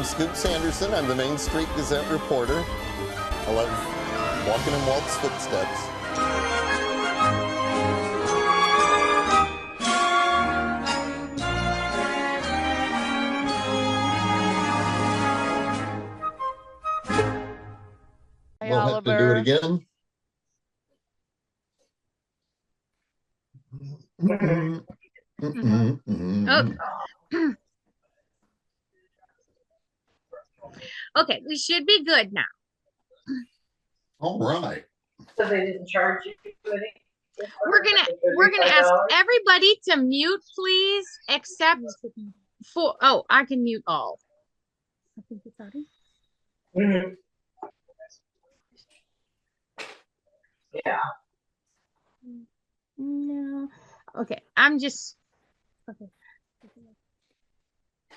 I'm Scoop Sanderson. I'm the Main Street Gazette reporter. I love walking in Walt's footsteps. We'll have to do it again. Okay, we should be good now. All right. So they didn't charge you anything? We're gonna ask everybody to mute, please, except for I can mute all. I think it's already. Mm-hmm. Yeah. No. Okay,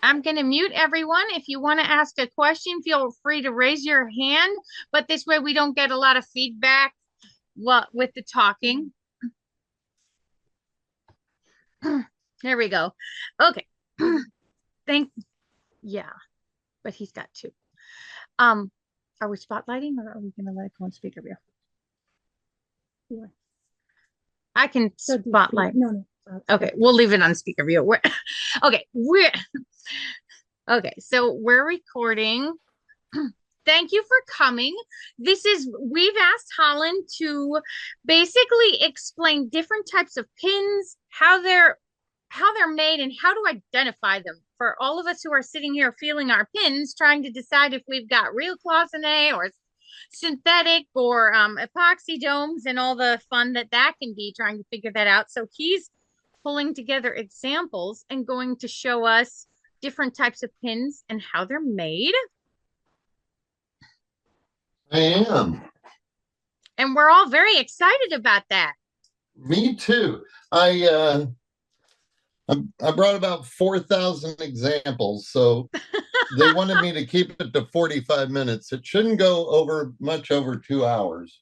I'm going to mute everyone. If you want to ask a question, feel free to raise your hand, but this way we don't get a lot of feedback with the talking. There we go. Okay. Yeah, but he's got two. Are we spotlighting or are we going to let it go on speaker view? Yeah. I can spotlight. No. Okay, we'll leave it on speaker view. Okay, so we're recording. Thank you for coming. We've asked Holland to basically explain different types of pins, how they're made, and how to identify them for all of us who are sitting here feeling our pins, trying to decide if we've got real cloisonne or synthetic or epoxy domes and all the fun that can be, trying to figure that out. So he's pulling together examples and going to show us different types of pins and how they're made. I am. And we're all very excited about that. Me too. I brought about 4,000 examples, so they wanted me to keep it to 45 minutes. It shouldn't go much over 2 hours.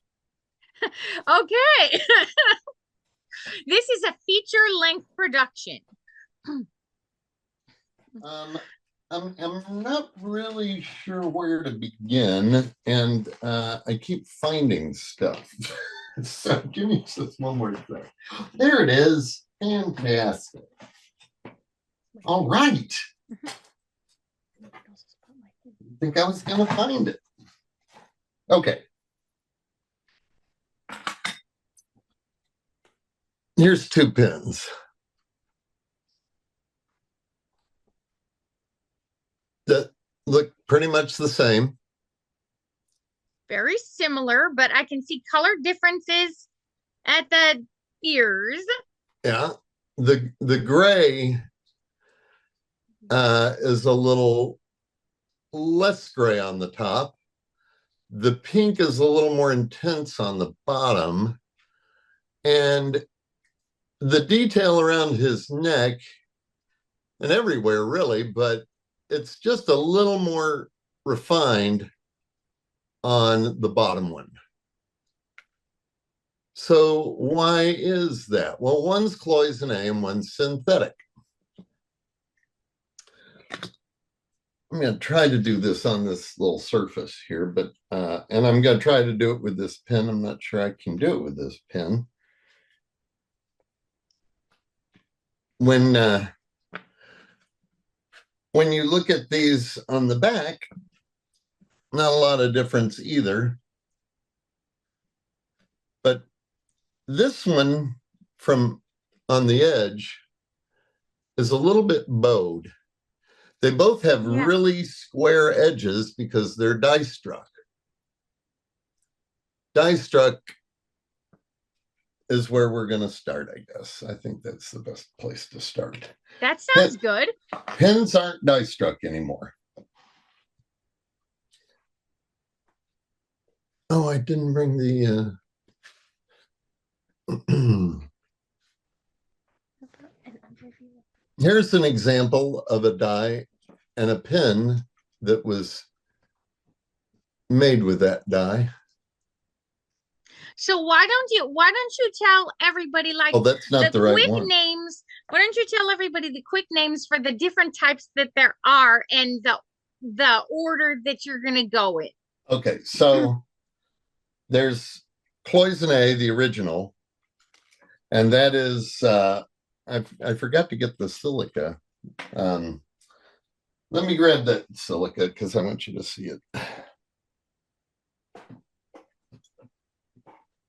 Okay. This is a feature-length production. I'm not really sure where to begin, and I keep finding stuff. So give me just one more thing. There it is. Fantastic. All right. I think I was going to find it. Okay. Here's two pins. That look pretty much the same. Very similar, but I can see color differences at the ears. Yeah. The gray is a little less gray on the top. The pink is a little more intense on the bottom. And the detail around his neck, and everywhere really, but it's just a little more refined on the bottom one. So why is that? Well, one's cloisonne and one's synthetic. I'm going to try to do this on this little surface here, but and I'm going to try to do it with this pen. I'm not sure I can do it with this pen. When you look at these on the back, not a lot of difference either. But this one from on the edge is a little bit bowed. They both have really square edges because they're die struck. Die struck is where we're going to start, I guess. I think that's the best place to start. That sounds good. Pins aren't die struck anymore. Oh, I didn't bring the... Here's an example of a die and a pin that was made with that die. So why don't you tell everybody, like, that's not the right quick one. Names? Why don't you tell everybody the quick names for the different types that there are and the order that you're gonna go in. Okay, so there's cloisonne, the original, and that is I forgot to get the silica. Let me grab that silica because I want you to see it.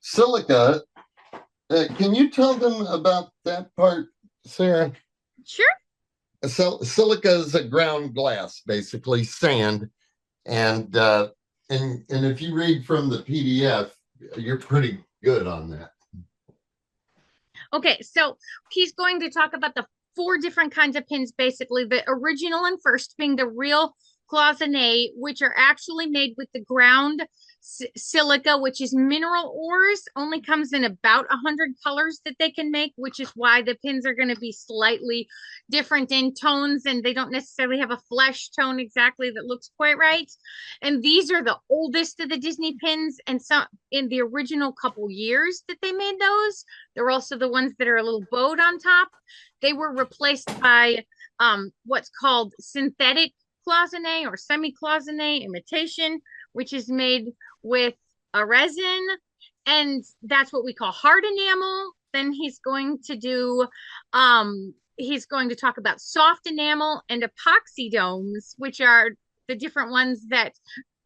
Silica, can you tell them about that part, Sarah? Sure. Silica is a ground glass, basically sand, and if you read from the PDF, you're pretty good on that. Okay, so he's going to talk about the 4 different kinds of pins, basically. The original and first being the real cloisonne, which are actually made with the ground silica, which is mineral ores, only comes in about 100 colors that they can make, which is why the pins are going to be slightly different in tones, and they don't necessarily have a flesh tone exactly that looks quite right. And these are the oldest of the Disney pins, and some in the original couple years that they made those. They're also the ones that are a little bowed on top. They were replaced by what's called synthetic cloisonne or semi-cloisonne imitation, which is made with a resin, and that's what we call hard enamel. Then he's going to talk about soft enamel and epoxy domes, which are the different ones that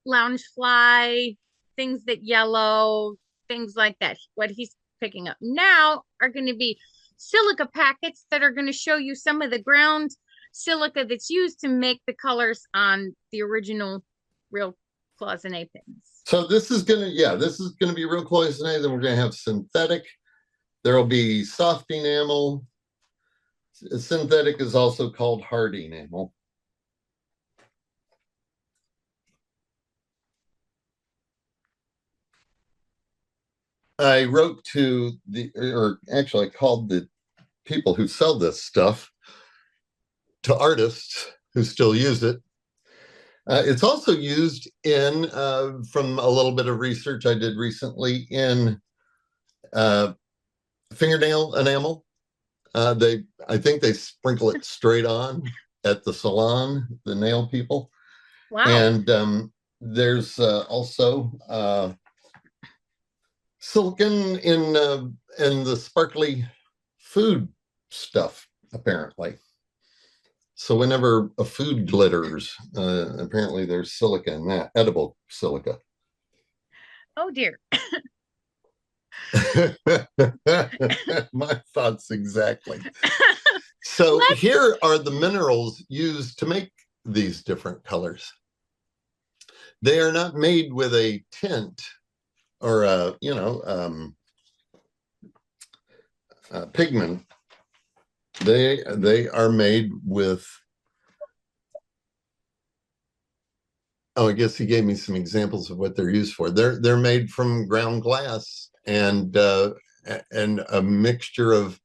Loungefly, things that yellow, things like that. What he's picking up now are going to be silica packets that are going to show you some of the ground silica that's used to make the colors on the original real cloisonne pins. So this is gonna be real cloisonne. Then we're gonna have synthetic. There'll be soft enamel. Synthetic is also called hard enamel. I wrote to I called the people who sell this stuff to artists who still use it. It's also used in, from a little bit of research I did recently, in fingernail enamel. I think they sprinkle it straight on at the salon, the nail people. Wow. And there's also silicon in the sparkly food stuff, apparently. So whenever a food glitters, apparently there's silica in that, edible silica. Oh dear. My thoughts exactly. So here are the minerals used to make these different colors. They are not made with a tint or a pigment. They are made with, I guess he gave me some examples of what they're used for. They're made from ground glass and a mixture of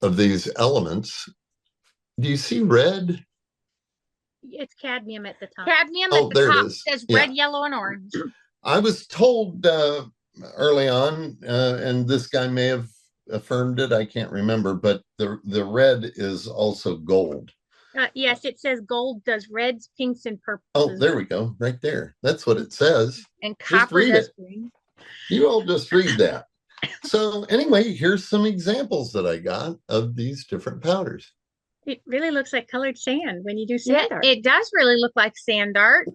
these elements. Do you see red? It's cadmium at the top. Cadmium at the top says red, yellow, and orange. I was told early on, and this guy may have affirmed it, I can't remember, but the red is also gold. Yes, it says gold does reds, pinks, and purples. Oh, there we go, right there. That's what it says. And copper does green. You all just read that. So anyway, here's some examples that I got of these different powders. It really looks like colored sand when you do sand art. It does really look like sand art.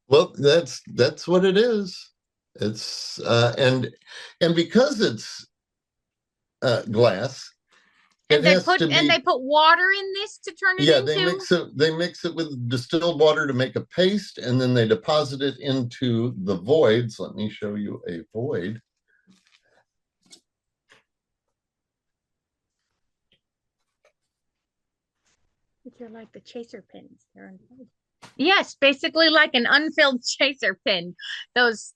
Well, that's what it is. It's and because it's glass, and they put water in this to turn it into. They mix it with distilled water to make a paste, and then they deposit it into the voids. Let me show you a void. Which are like the chaser pins. They're unfilled. Yes, basically like an unfilled chaser pin. Those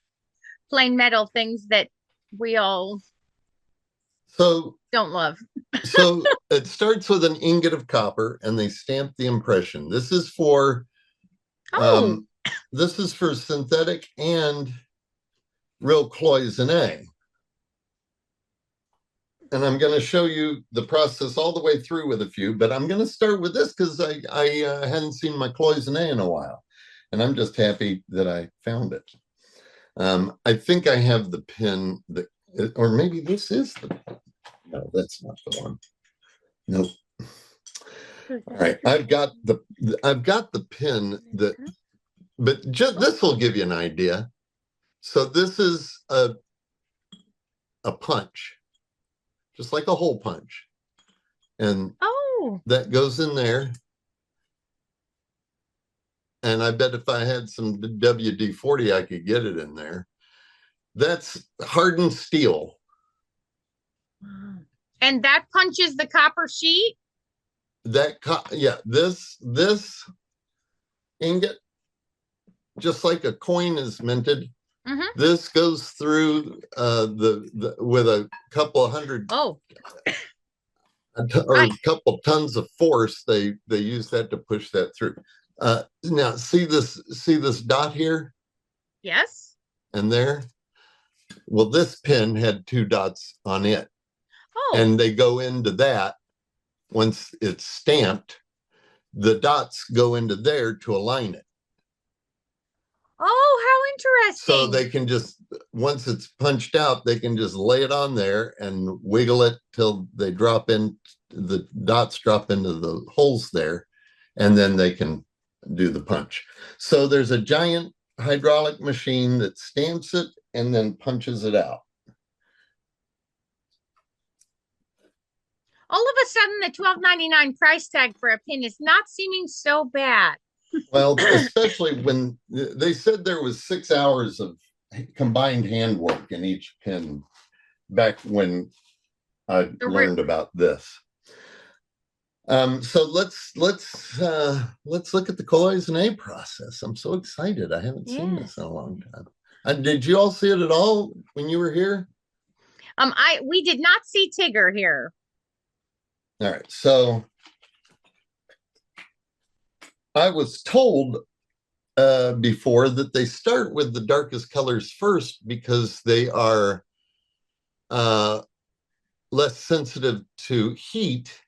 plain metal things that we all don't love. So it starts with an ingot of copper, and they stamp the impression. This is for synthetic and real cloisonne. and I'm going to show you the process all the way through with a few, but I'm going to start with this because I hadn't seen my cloisonne in a while, and I'm just happy that I found it. I think I have the pin that, or maybe this is the, no, that's not the one. Nope. All right, I've got the pin that, but just this will give you an idea. So this is a punch, just like a hole punch. And Oh, that goes in there. And I bet if I had some WD-40, I could get it in there. That's hardened steel. and that punches the copper sheet? Yeah, this ingot, just like a coin is minted, this goes through the with a couple of hundred Oh, or a couple tons of force. They use that to push that through. Now see this dot here? yes. And there? Well, this pin had 2 dots on it. Oh, And they go into that. Once it's stamped, the dots go into there to align it. oh, how interesting. So they can just, once it's punched out, they can just lay it on there and wiggle it till they drop in, the dots drop into the holes there, and then they can do the punch. So there's a giant hydraulic machine that stamps it and then punches it out. All of a sudden, the $12.99 price tag for a pin is not seeming so bad. Well, especially when they said there was 6 hours of combined handwork in each pin back when I learned about this. So let's look at the cloisonne process. I'm so excited. I haven't seen this in a long time. Did you all see it at all when you were here? We did not see Tigger here. All right, so I was told before that they start with the darkest colors first because they are less sensitive to heat.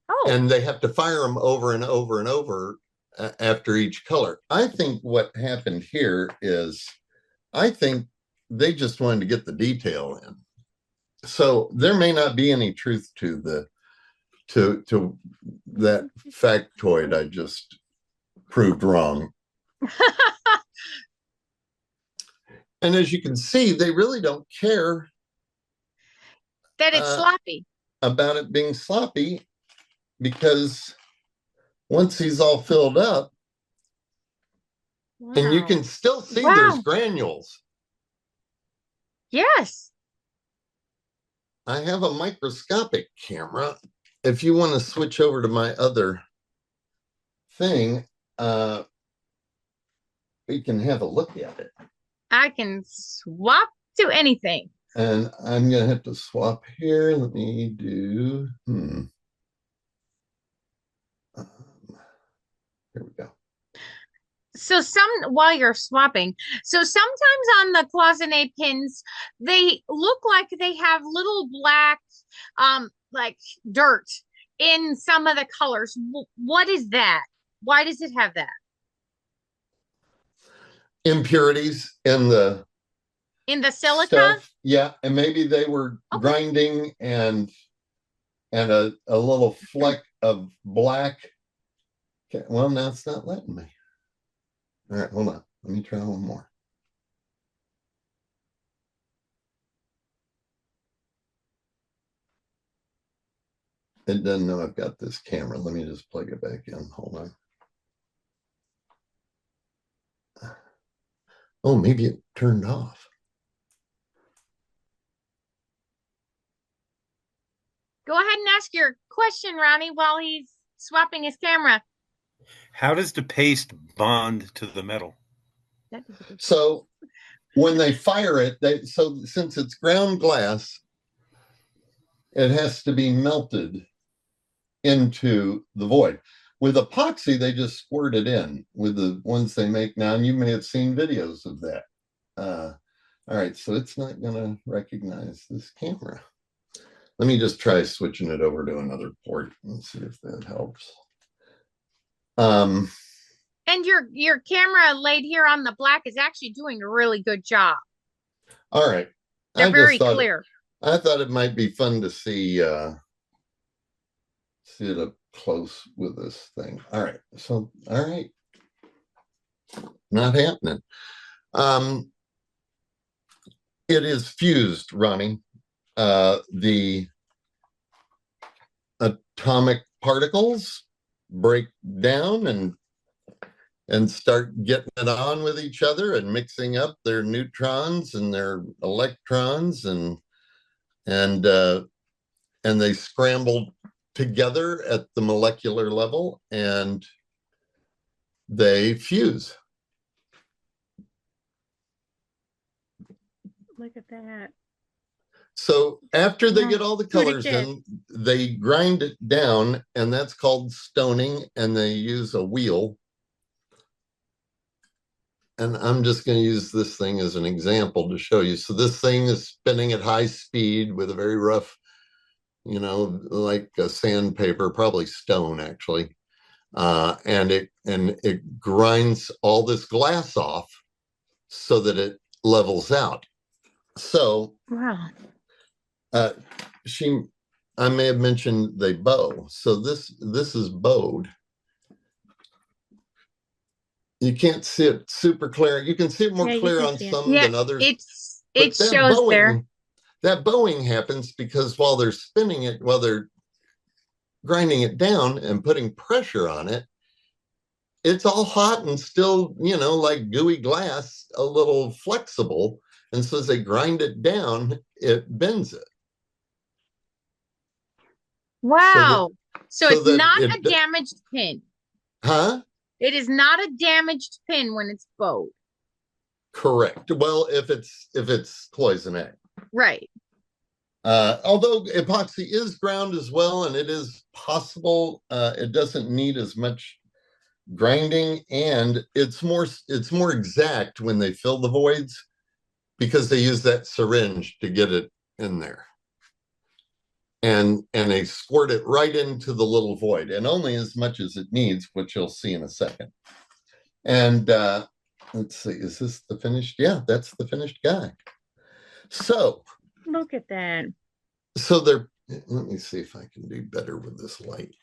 Oh. And they have to fire them over and over and over after each color. I think what happened here is, I think they just wanted to get the detail in. So there may not be any truth to the to that factoid I just proved wrong. And as you can see, they really don't care that it's sloppy, about it being sloppy, because once he's all filled up, and you can still see there's granules. Yes. I have a microscopic camera. If you want to switch over to my other thing, we can have a look at it. I can swap to anything. And I'm going to have to swap here. Let me do, here we go. So while you're swapping, so sometimes on the cloisonne pins, they look like they have little black, like dirt in some of the colors. What is that? Why does it have that? Impurities in the silica stuff. Yeah, and maybe they were grinding and a little fleck of black. Okay, well, now it's not letting me. All right, hold on, let me try one more. It doesn't know I've got this camera. Let me just plug it back in. Hold on. Oh, maybe it turned off. Go ahead and ask your question, Ronnie, while he's swapping his camera. How does the paste bond to the metal? So when they fire it, so since it's ground glass, it has to be melted into the void. With epoxy, they just squirt it in with the ones they make now, and you may have seen videos of that. All right, so it's not going to recognize this camera. Let me just try switching it over to another port and see if that helps. And your camera laid here on the black is actually doing a really good job. All right. They're very clear. I thought it might be fun to see it up close with this thing. All right. So, all right. Not happening. It is fused, Ronnie. The atomic particles break down and start getting it on with each other and mixing up their neutrons and their electrons and they scramble together at the molecular level and they fuse. Look at that. So after they get all the Pretty colors good. in, they grind it down, and that's called stoning, and they use a wheel. And I'm just going to use this thing as an example to show you. So this thing is spinning at high speed with a very rough, you know, like a sandpaper, probably stone actually. And it grinds all this glass off so that it levels out. So Wow. I may have mentioned they bow. So this is bowed. You can't see it super clear. You can see it more Yeah, you clear can on see it. some Yeah, than others. it But that shows there. that bowing happens because while they're spinning it, while they're grinding it down and putting pressure on it, it's all hot and still, you know, like gooey glass, a little flexible. And so as they grind it down, it bends it. Wow. So so it's that not it- a damaged pin. Huh? It is not a damaged pin when it's bowed. Correct. Well, if it's cloisonné. Right. Although epoxy is ground as well, and it is possible, it doesn't need as much grinding, and it's more exact when they fill the voids because they use that syringe to get it in there. And they squirt it right into the little void, and only as much as it needs, which you'll see in a second. And let's see, is this the finished? Yeah, that's the finished guy. So Look at that. so let me see if I can do better with this light.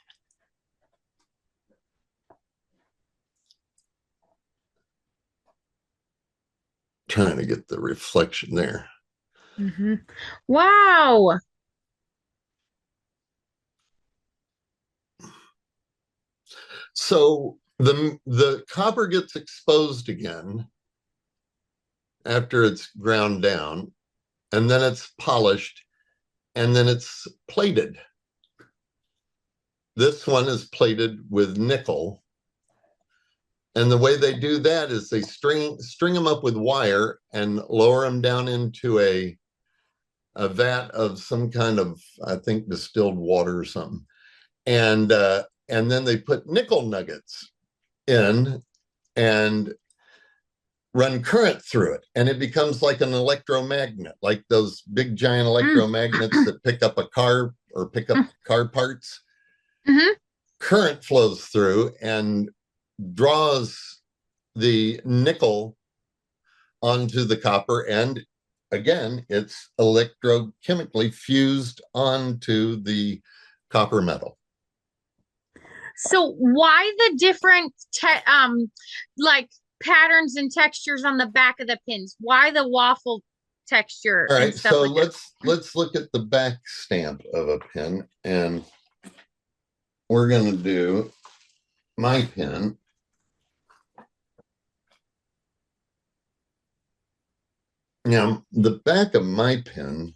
Trying to get the reflection there. Mm-hmm. Wow. So the copper gets exposed again after it's ground down, and then it's polished, and then it's plated. This one is plated with nickel. And the way they do that is they string them up with wire and lower them down into a vat of some kind of, I think, distilled water or something. And then they put nickel nuggets in and run current through it. And it becomes like an electromagnet, like those big giant electromagnets that pick up a car or pick up car parts. Mm-hmm. Current flows through and draws the nickel onto the copper, and again, it's electrochemically fused onto the copper metal. So why the different like patterns and textures on the back of the pins? Why the waffle texture? All right, and stuff so like let's look at the back stamp of a pin, and we're going to do my pin. Now, the back of my pin,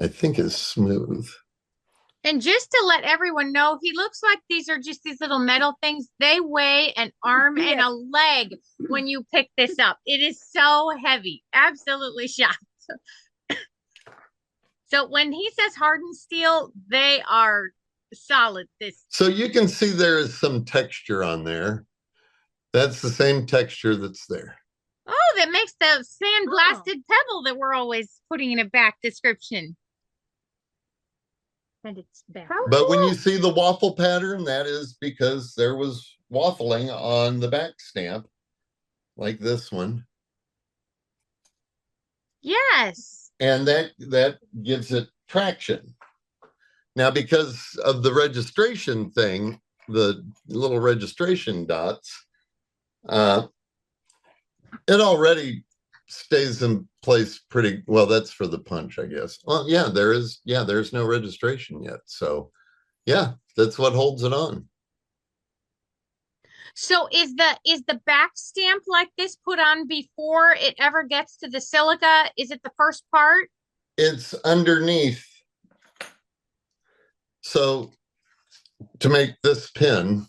I think, is smooth. And just to let everyone know, he looks like these are just these little metal things. They weigh an arm and a leg when you pick this up. It is so heavy. Absolutely shocked. So when he says hardened steel, they are solid. So you can see there is some texture on there. That's the same texture that's there. Oh, that makes the sandblasted pebble that we're always putting in a back description. And it's back. How But when you cool. see the waffle pattern, that is because there was waffling on the back stamp, like this one. Yes. And that gives it traction. Now, because of the registration thing, the little registration dots, it already stays in place pretty well. That's for the punch, I guess. Well, yeah, there's no registration yet. So yeah, that's what holds it on. So is the back stamp like this put on before it ever gets to the silica? Is it the first part? It's underneath. So to make this pin,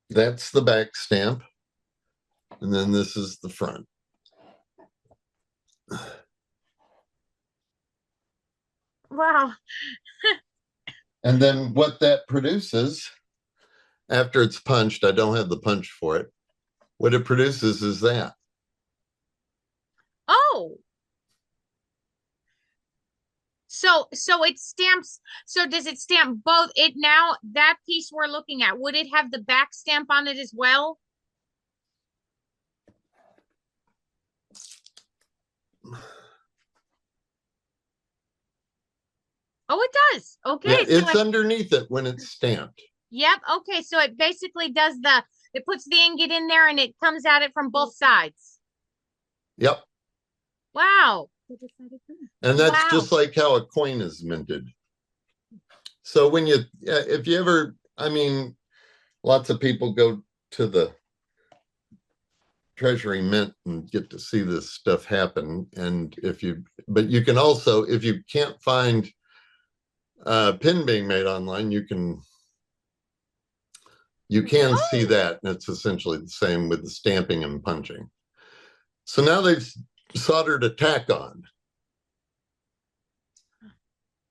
that's the back stamp. And then this is the front. Wow. And then what that produces after it's punched, I don't have the punch for it. What it produces is that. Oh. So it stamps, so does it stamp both? It now, that piece we're looking at, would it have the back stamp on it as well? Oh, it does. Okay. Yeah, So it's underneath it when it's stamped. yep. Okay. So it basically does it puts the ingot in there and it comes at it from both sides. Yep. Wow. And that's Wow. just like how a coin is minted. So when you, if you ever, I mean, lots of people go to the Treasury Mint and get to see this stuff happen. And but you can also, if you can't find a pin being made online, you can see that. And it's essentially the same with the stamping and punching. So now they've soldered a tack on.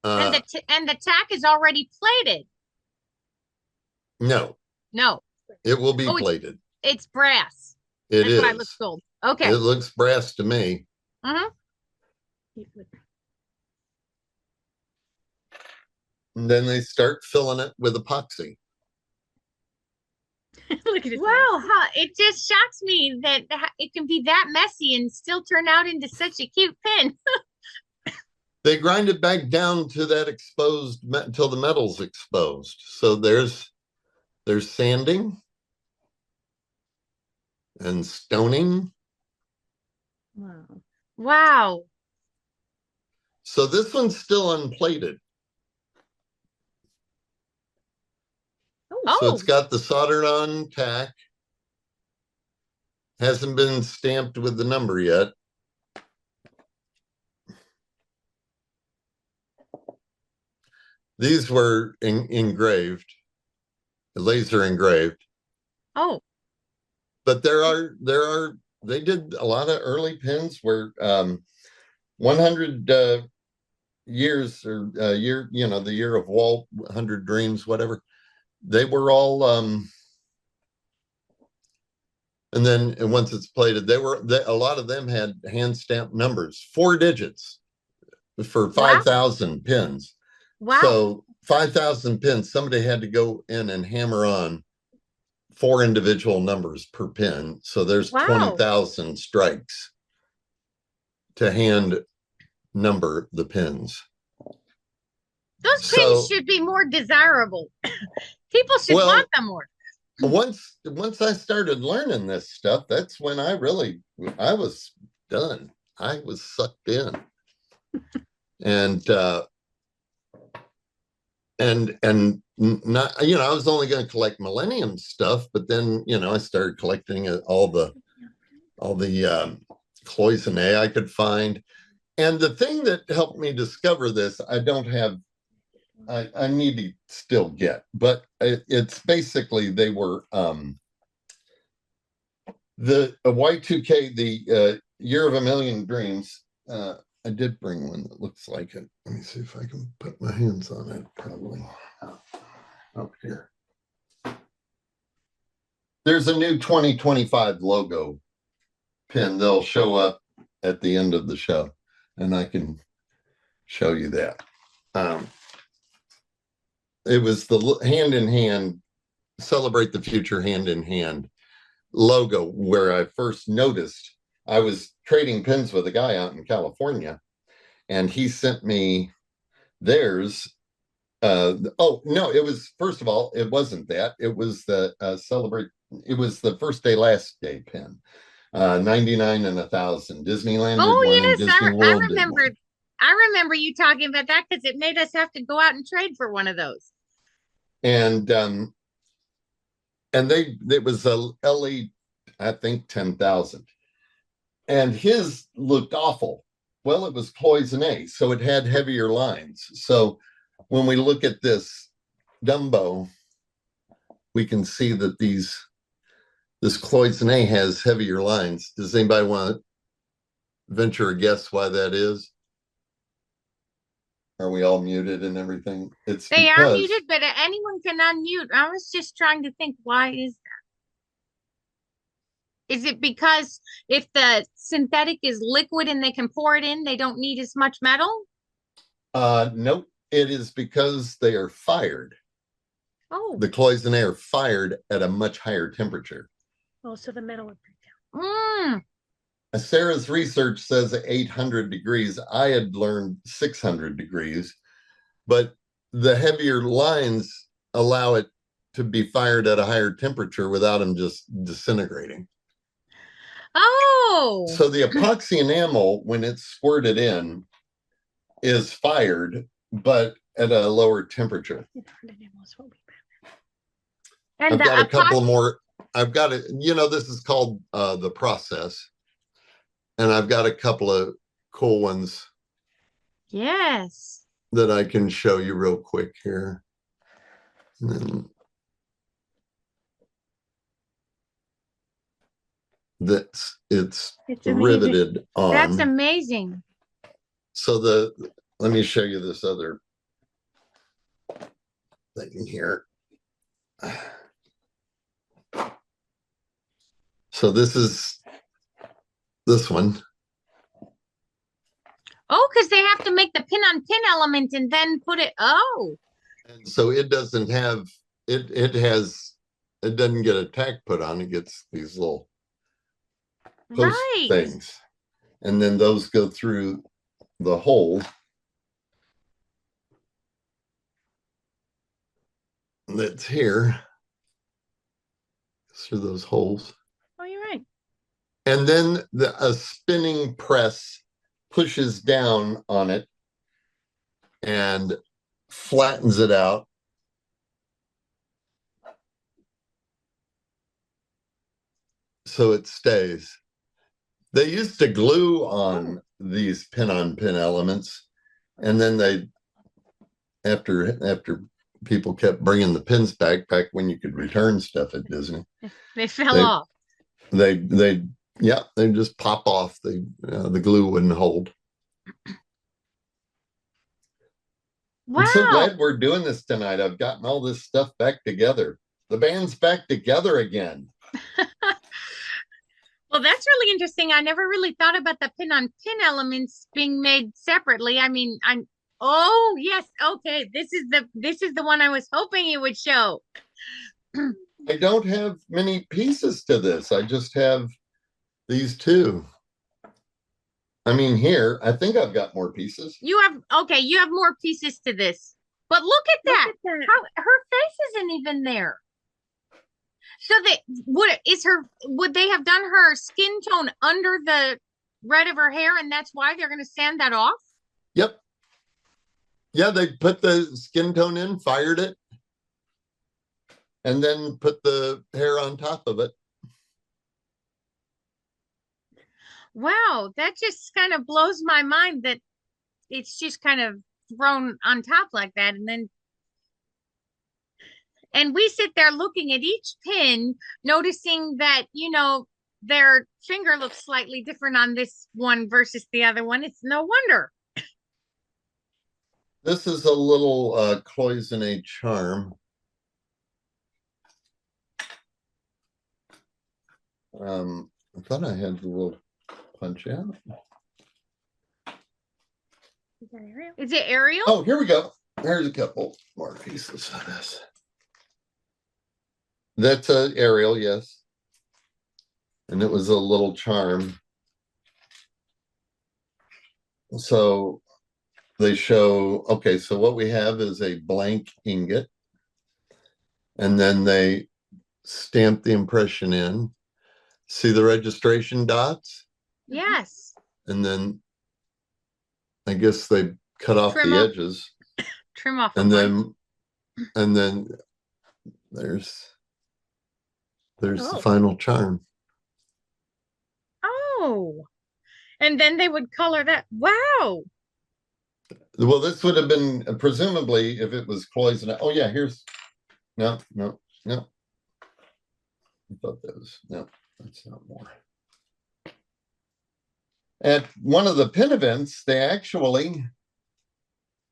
And the tack is already plated. No, No, it will be Oh, plated. it's brass. It That's what I is. look told. Okay. It looks brass to me. Uh-huh. And then they start filling it with epoxy. Look at it. Wow, huh? It just shocks me that it can be that messy and still turn out into such a cute pin. They grind it back down to that exposed until the metal's exposed. So there's sanding and stoning. Wow. Wow. So this one's still unplated. Oh. So it's got the soldered on tack. Hasn't been stamped with the number yet. These were engraved, laser engraved. Oh. But they did a lot of early pins where 100 years or year, the year of Walt, 100 Dreams, whatever. They were all, and then once it's plated, a lot of them had hand stamped numbers, 4 digits for 5,000 pins. Wow. So 5,000 pins, somebody had to go in and hammer on 4 individual numbers per pin. So there's 20,000 strikes to hand number the pins. Those pins should be more desirable. People should want them more. Once I started learning this stuff, that's when I was done. I was sucked in. And not, I was only going to collect Millennium stuff, but then, I started collecting all the cloisonne I could find. And the thing that helped me discover this, I need to still get, but it's basically, they were, the Y2K, the Year of a Million Dreams. I did bring one that looks like it. Let me see if I can put my hands on it, probably up here. There's a new 2025 logo pin. They'll show up at the end of the show. and I can show you that. It was the hand in hand, celebrate the future hand in hand logo where I first noticed. I was trading pins with a guy out in California, and he sent me theirs. Oh no, it was, first of all, it wasn't that. It was the celebrate. It was the first day, last day pin. 99 and 1,000. Disneyland did one, and Oh yes, Disney I World did remember. one. I remember you talking about that because it made us have to go out and trade for one of those. And it was a LE, I think 10,000. And his looked awful. Well, it was cloisonne, so it had heavier lines. So when we look at this Dumbo, we can see that this cloisonne has heavier lines. Does anybody want to venture a guess why that is? Are we all muted and everything? It's They are because muted, but anyone can unmute. I was just trying to think, why is that? Is it because if the synthetic is liquid and they can pour it in, they don't need as much metal? nope, it is because they are fired. Oh, The cloisonne are fired at a much higher temperature. oh, so the metal would break down. Sarah's research says 800 degrees. I had learned 600 degrees, but the heavier lines allow it to be fired at a higher temperature without them just disintegrating. Oh, So the epoxy enamel, when it's squirted in, is fired, but at a lower temperature. and I've the got a couple epoxy. more. I've got it. This is called the process. And I've got a couple of cool ones Yes. that I can show you real quick here. And then it's amazing. riveted on. That's amazing. So let me show you this other thing here. So this is this one. Oh, because they have to make the pin on pin element and then put it. Oh, And so it doesn't have it doesn't get a tack put on. It gets these little post right. things. And then those go through the hole that's here. Through those holes. Oh, you're right. And then a spinning press pushes down on it and flattens it out. So it stays. They used to glue on these pin-on-pin elements, and then after people kept bringing the pins back when you could return stuff at Disney, they fell off. They just pop off. The glue wouldn't hold. Wow. I'm so glad we're doing this tonight. I've gotten all this stuff back together. The band's back together again. Well, that's really interesting. I never really thought about the pin on pin elements being made separately. I mean, oh yes, okay. This is the one I was hoping you would show. I don't have many pieces to this. I just have these two. I mean, here, I think I've got more pieces. You have more pieces to this. But look at that. How her face isn't even there. So would they have done her skin tone under the red of her hair, and that's why they're gonna sand that off? Yep. Yeah, they put the skin tone in, fired it, and then put the hair on top of it. Wow, that just kind of blows my mind that it's just kind of thrown on top like that. And we sit there looking at each pin, noticing that, their finger looks slightly different on this one versus the other one. It's no wonder. This is a little cloisonne charm. I thought I had the little punch out. Is that Ariel? Is it Ariel? Oh, here we go. There's a couple more pieces of this. That's a Ariel, yes. And it was a little charm. So they show, okay, so what we have is a blank ingot. And then they stamp the impression in. See the registration dots? Yes. And then I guess they cut off Trim the off- edges. Trim off. And one. then there's the Oh. final charm. Oh. And then they would color that. Wow. Well, this would have been presumably if it was cloisonne. Oh yeah, here's no. I thought that was no, that's not more. At one of the pin events, they actually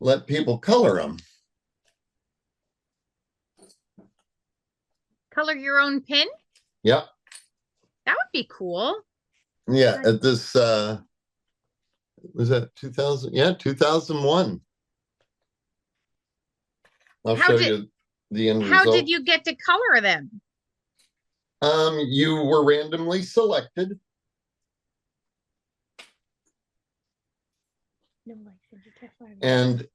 let people color them. Color your own pin? Yep. That would be cool. Yeah, at this was that 2000? Yeah, 2001. I'll How show did- you the end How result. did you get to color them? You were randomly selected. And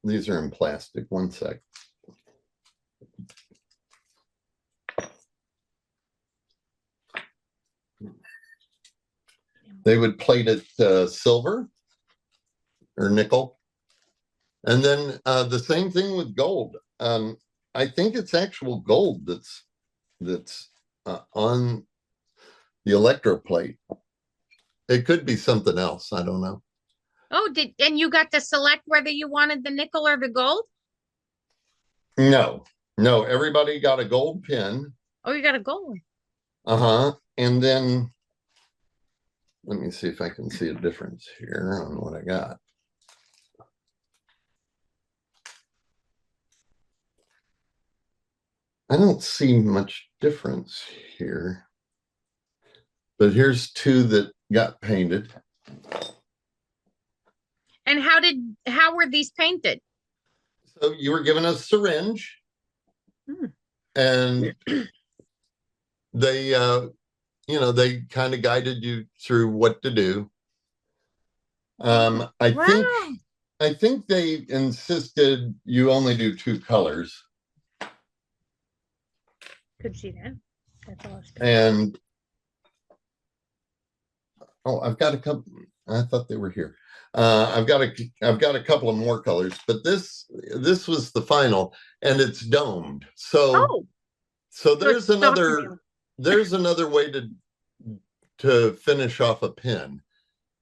these are in plastic. One sec. They would plate it silver or nickel. And then the same thing with gold. I think it's actual gold that's on the electroplate. It could be something else. I don't know. Oh, and you got to select whether you wanted the nickel or the gold? No, everybody got a gold pin. Oh, you got a gold. Uh-huh. And then let me see if I can see a difference here on what I got. I don't see much difference here. But here's two that got painted. And how were these painted? So you were given a syringe. And they they kind of guided you through what to do. I think they insisted you only do two colors. Could see that. That's all. And I've got a couple. I thought they were here. I've got a couple of more colors, but this was the final, and it's domed. So there's another way to finish off a pin,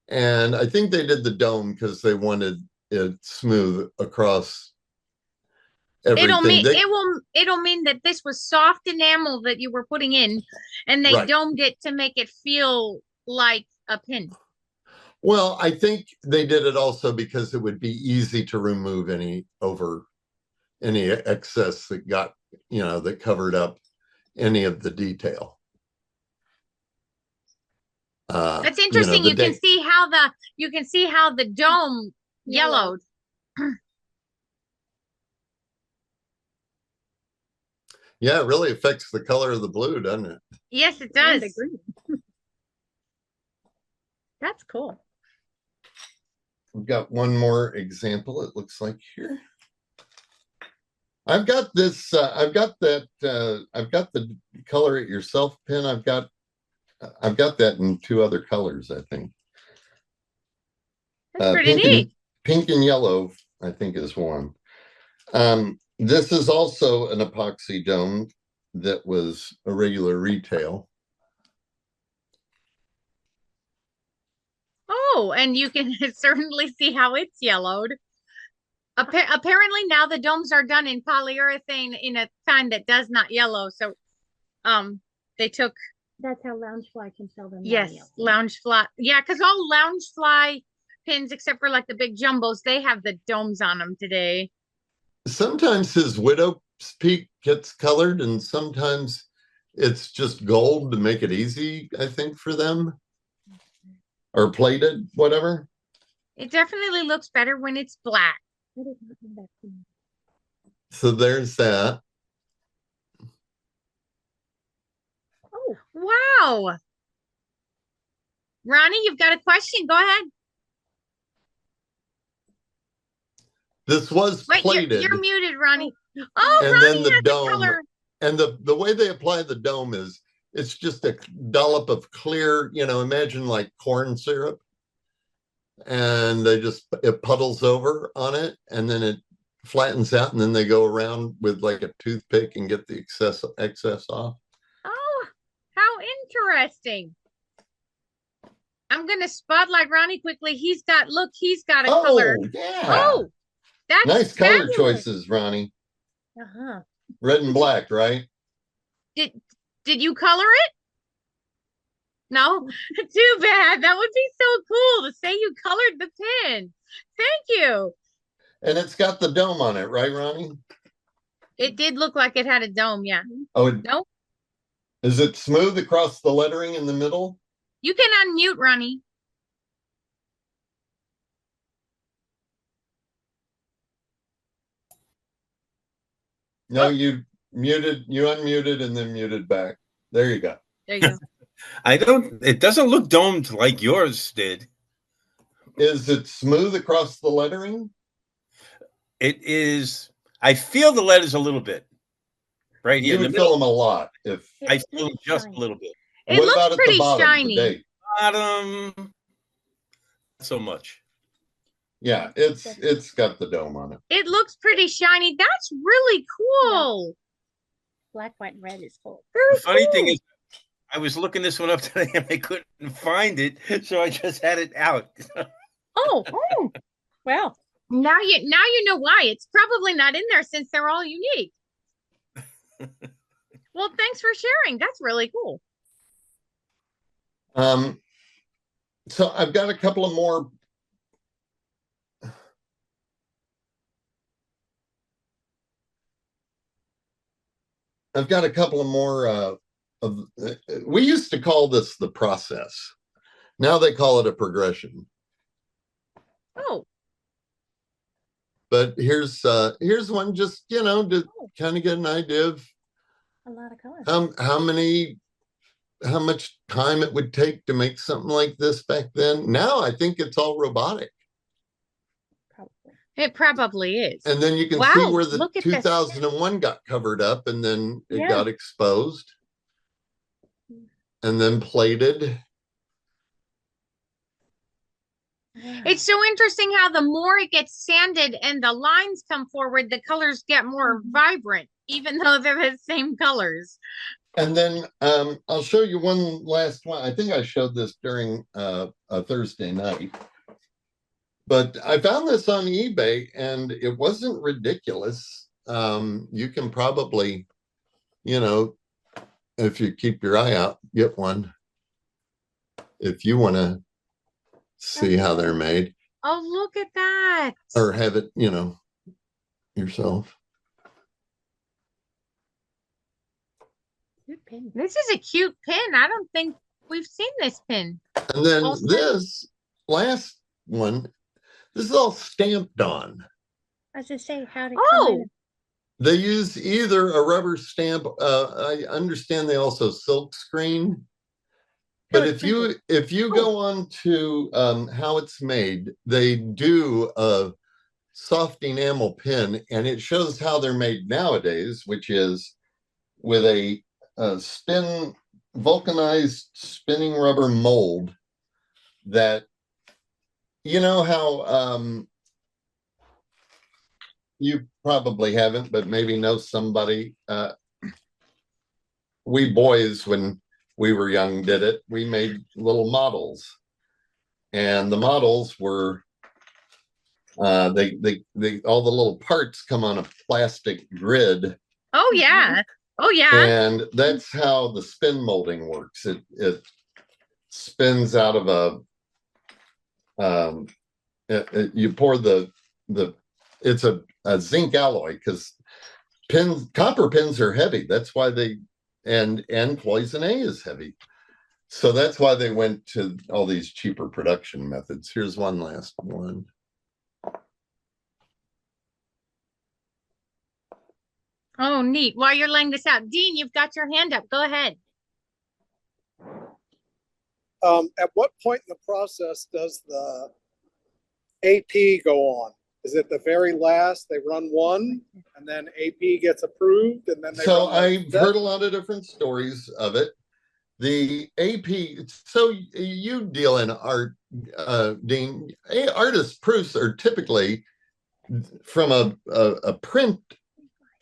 and I think they did the dome because they wanted it smooth across everything. It'll mean that this was soft enamel that you were putting in, and they domed it to make it feel like a pin. Well, I think they did it also because it would be easy to remove any excess that got, that covered up any of the detail. That's interesting. You can see how the dome yellowed. Yeah, it really affects the color of the blue, doesn't it? Yes, it does. That's cool. We've got one more example, it looks like here. I've got this, I've got the color it yourself pin. I've got that in two other colors, I think. That's pretty neat. Pink and yellow, I think, is one. This is also an epoxy dome that was a regular retail. Oh, and you can certainly see how it's yellowed. Apparently now the domes are done in polyurethane in a kind that does not yellow. So they took. That's how Loungefly can sell them. Yes, Loungefly. Yeah, because all Loungefly pins, except for like the big jumbos, they have the domes on them today. Sometimes his Widow's Peak gets colored, and sometimes it's just gold to make it easy, I think, for them. or plated, whatever. It definitely looks better when it's black. I did not know that from- So there's that. Oh, Wow. Ronnie, you've got a question. Go ahead. This was Wait, plated. you're muted, Ronnie. Oh, And Ronnie then the has dome. a color. And the way they apply the dome is it's just a dollop of clear, imagine like corn syrup. And it puddles over on it, and then it flattens out, and then they go around with like a toothpick and get the excess off. Oh, how interesting. I'm going to spotlight Ronnie quickly. He's got a color. Yeah. Oh, that's Nice color fabulous. choices, Ronnie. uh-huh. Red and black, right? Did you color it? No? Too bad. That would be so cool to say you colored the pin. Thank you. And it's got the dome on it, right, Ronnie? It did look like it had a dome, yeah. Oh, No? is it smooth across the lettering in the middle? You can unmute, Ronnie. No, you unmuted and then muted back. There you go. There you go. It doesn't look domed like yours did. Is it smooth across the lettering? It is. I feel the letters a little bit right here You in the would feel middle. them a lot if. I It feel looks just shiny. a little bit. It What looks about at pretty the bottom? shiny. The date? Bottom, not so much. Yeah, it's got the dome on it. It looks pretty shiny. That's really cool. Black, white, and red is cool. Very The funny cool. thing is, I was looking this one up today and I couldn't find it, so I just had it out. Oh, well, Now you know why. It's probably not in there since they're all unique. Well, thanks for sharing. That's really cool. So I've got a couple of more. I've got a couple of more we used to call this the process. Now they call it a progression. Oh, But here's one just, to kind of get an idea of a lot of colors. how much time it would take to make something like this back then. Now I think it's all robotic. Probably. it probably is. And then you can Wow, see where the look at this. 2001 got covered up and then it Yeah. got exposed and then plated. Yeah. It's so interesting how the more it gets sanded and the lines come forward, the colors get more vibrant, even though they're the same colors. And then I'll show you one last one. I think I showed this during a Thursday night. But I found this on eBay and it wasn't ridiculous. You can probably, if you keep your eye out, get one. If you want to see how they're made Oh, look at that. or have it, yourself. Good pin. This is a cute pin. I don't think we've seen this pin. And then Also- this last one, this is all stamped on. I was just saying how to Oh, They use either a rubber stamp. I understand they also silk screen. But it's if you go on to how it's made, they do a soft enamel pin, and it shows how they're made nowadays, which is with a vulcanized spinning rubber mold that, how you probably haven't, but maybe know somebody. We boys, when we were young, did it. We made little models, and the models were they all the little parts come on a plastic grid, oh yeah. Oh yeah. and that's how the spin molding works. It spins out of you pour it's a zinc alloy because copper pins are heavy. That's why and poison A is heavy. So that's why they went to all these cheaper production methods. Here's one last one. Oh, neat. While you're laying this out, Dean, you've got your hand up. Go ahead. At what point in the process does the AP go on? Is it the very last? They run one and then AP gets approved and then they So run the I've set? heard a lot of different stories of it. The AP, so you deal in art, Dean. Artist proofs are typically from a print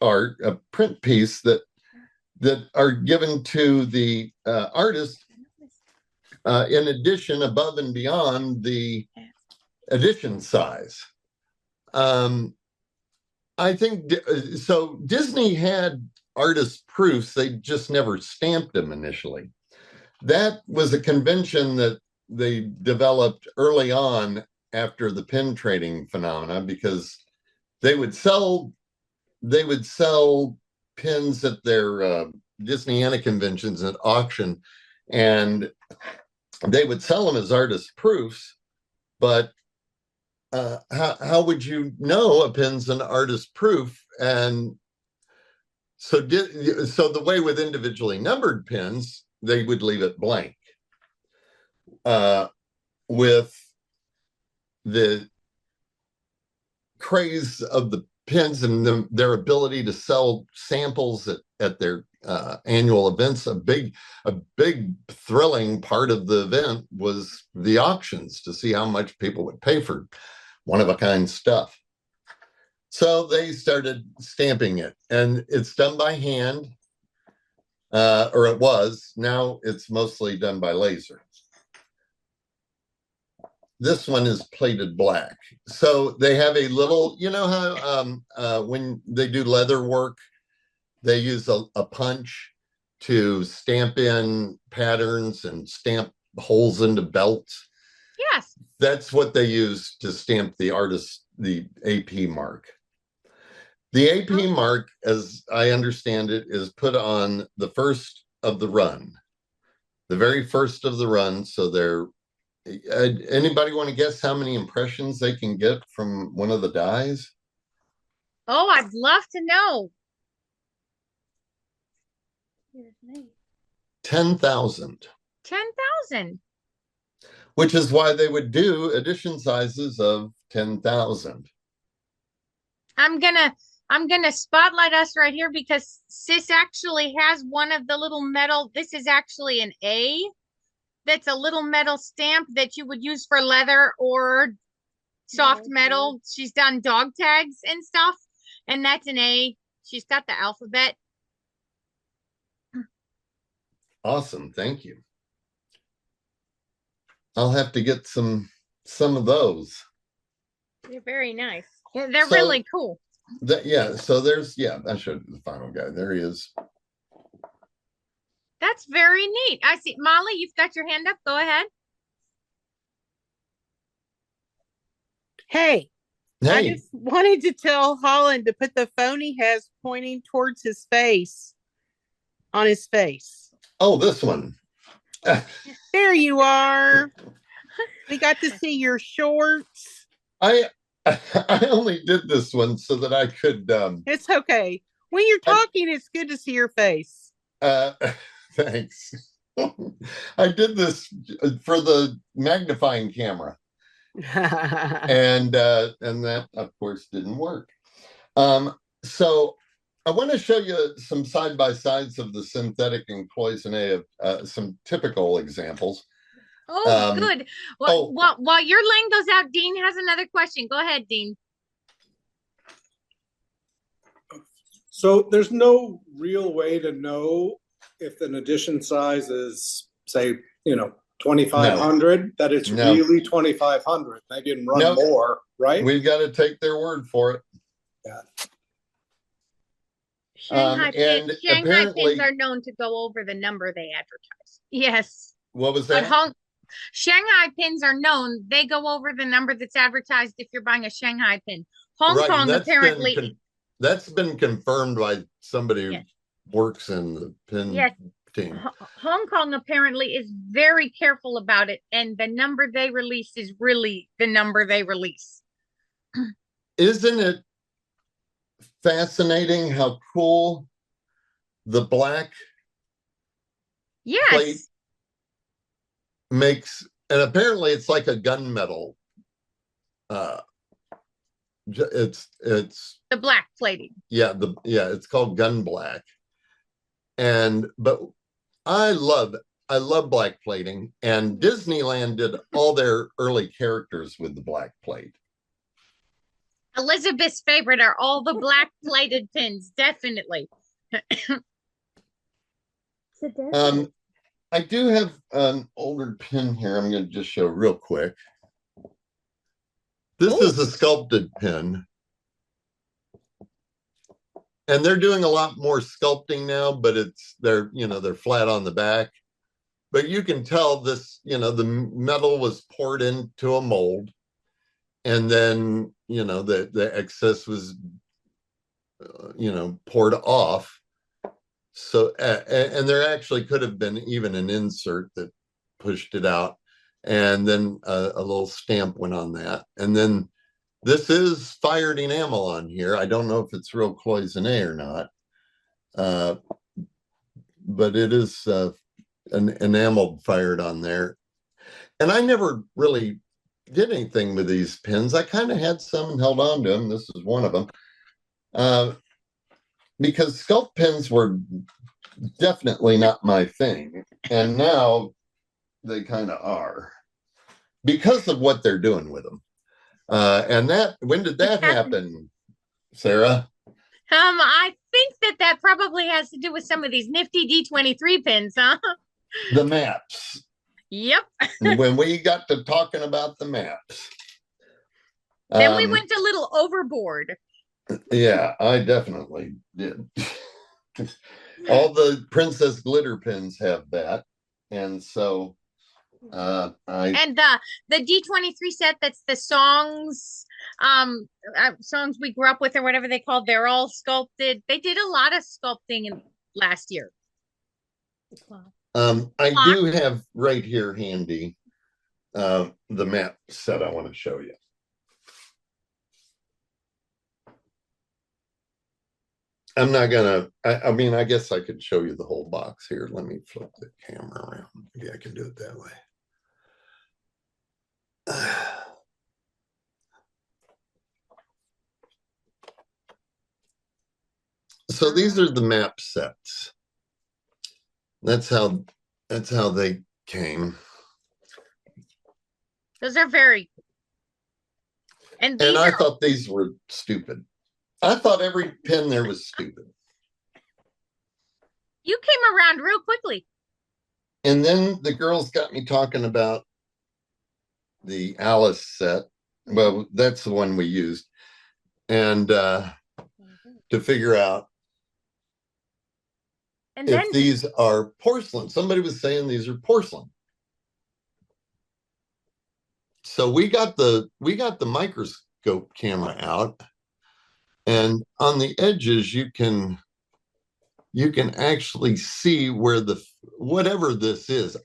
art, a print piece that are given to the artist in addition, above and beyond the edition size. I think so. Disney had artist proofs, they just never stamped them initially. That was a convention that they developed early on after the pin trading phenomena, because they would sell pins at their Disneyana conventions at auction, and they would sell them as artist proofs, but how would you know a pin's an artist proof? And so the way with individually numbered pins, they would leave it blank. With the craze of the pins and their ability to sell samples at their annual events, a big thrilling part of the event was the auctions to see how much people would pay for one-of-a-kind stuff. So they started stamping it, and it's done by hand, or it was. Now it's mostly done by laser. This one is plated black. So they have a little, you know how when they do leather work, they use a punch to stamp in patterns and stamp holes into belts. Yes. That's what they use to stamp the AP mark. The AP mark, as I understand it, is put on the first of the run, the very first of the run. So they're anybody want to guess how many impressions they can get from one of the dies? Oh, I'd love to know. 10,000. 10,000. Which is why they would do edition sizes of 10,000. I'm gonna spotlight us right here because Sis actually has one of the little metal. This is actually an A. That's a little metal stamp that you would use for leather or soft metal. She's done dog tags and stuff, and that's an A. She's got the alphabet. Awesome, thank you. I'll have to get some of those. They're very nice. Yeah, they're So- really cool. So there's, I showed the final guy. There he is. That's very neat. I see. Molly, you've got your hand up. Go ahead. Hey, I Hey, just wanted to tell Holland to put the phone he has pointing towards his face on his face. oh, this one. There you are. We got to see your shorts. I only did this one so that I could It's okay. When you're talking, it's good to see your face. thanks. I did this for the magnifying camera, and that of course didn't work. So I want to show you some side by sides of the synthetic and cloisonne of some typical examples. Oh, Um, good. oh. While you're laying those out, Dean has another question. Go ahead, Dean. So there's no real way to know if an edition size is, say, 2,500, that it's No. really 2,500. They didn't run No. more, right? We've got to take their word for it. Shanghai, and Shanghai apparently- pins are known to go over the number they advertise. Yes. What was But that? Shanghai pins are known. They go over the number that's advertised if you're buying a Shanghai pin. Hong Right, and Kong apparently. that's been confirmed by somebody who Yes. works in the pin Yes. team. Hong Kong apparently is very careful about it, and the number they release is really the number they release. Isn't it fascinating how cool the black Yes. plate makes, and apparently it's like a gunmetal. It's The black plating. it's called gun black. But I love black plating, and Disneyland did all their early characters with the black plate. Elizabeth's favorite are all the black plated pins, definitely. I do have an older pin here. I'm going to just show real quick. This is a sculpted pin. And they're doing a lot more sculpting now, but they're flat on the back. But you can tell this, the metal was poured into a mold, and then, the excess was, poured off. So, and there actually could have been even an insert that pushed it out, and then a little stamp went on that. And then this is fired enamel on here. I don't know if it's real cloisonné or not, but it is an enamel fired on there. And I never really did anything with these pins. I kind of had some and held on to them. This is one of them. Because sculpt pins were definitely not my thing. And now they kind of are, because of what they're doing with them. And when did that happen, Sarah? I think that probably has to do with some of these nifty D23 pins, huh? The maps. Yep. When we got to talking about the maps. Then we went a little overboard. Yeah, I definitely did. All the Princess glitter pins have that. And so and the D23 set, that's the songs we grew up with, or whatever they called, they're all sculpted. They did a lot of sculpting last year. I do have right here handy the map set I want to show you. I'm not gonna, I mean, I guess I could show you the whole box here. Let me flip the camera around. Maybe I can do it that way. So these are the map sets. That's how they came. Those are very, and I thought these were stupid. I thought every pin there was stupid. You came around real quickly. And then the girls got me talking about the Alice set. Well, that's the one we used. And to figure out if these are porcelain. Somebody was saying these are porcelain. So we got the microscope camera out, and on the edges you can actually see where whatever this is.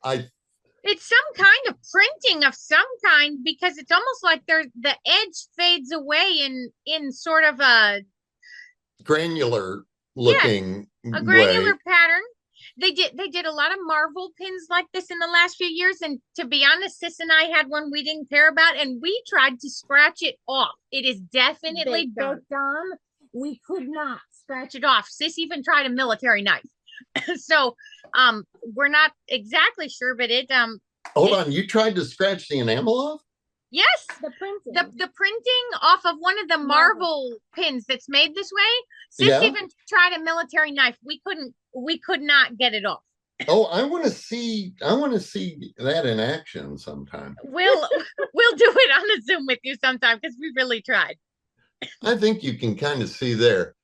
It's some kind of printing of some kind, because it's almost like the edge fades away in sort of a granular looking a granular pattern. They did a lot of Marvel pins like this in the last few years, and to be honest, Sis and I had one we didn't care about, and we tried to scratch it off. It is definitely baked on. We could not scratch it off. Sis even tried a military knife. So we're not exactly sure, but hold on, you tried to scratch the enamel off? Yes, the printing off of one of the Marvel pins that's made this way. Sis even tried a military knife. We could not get it off. Oh, I want to see that in action sometime. We'll do it on a Zoom with you sometime, because we really tried. I think you can kind of see there.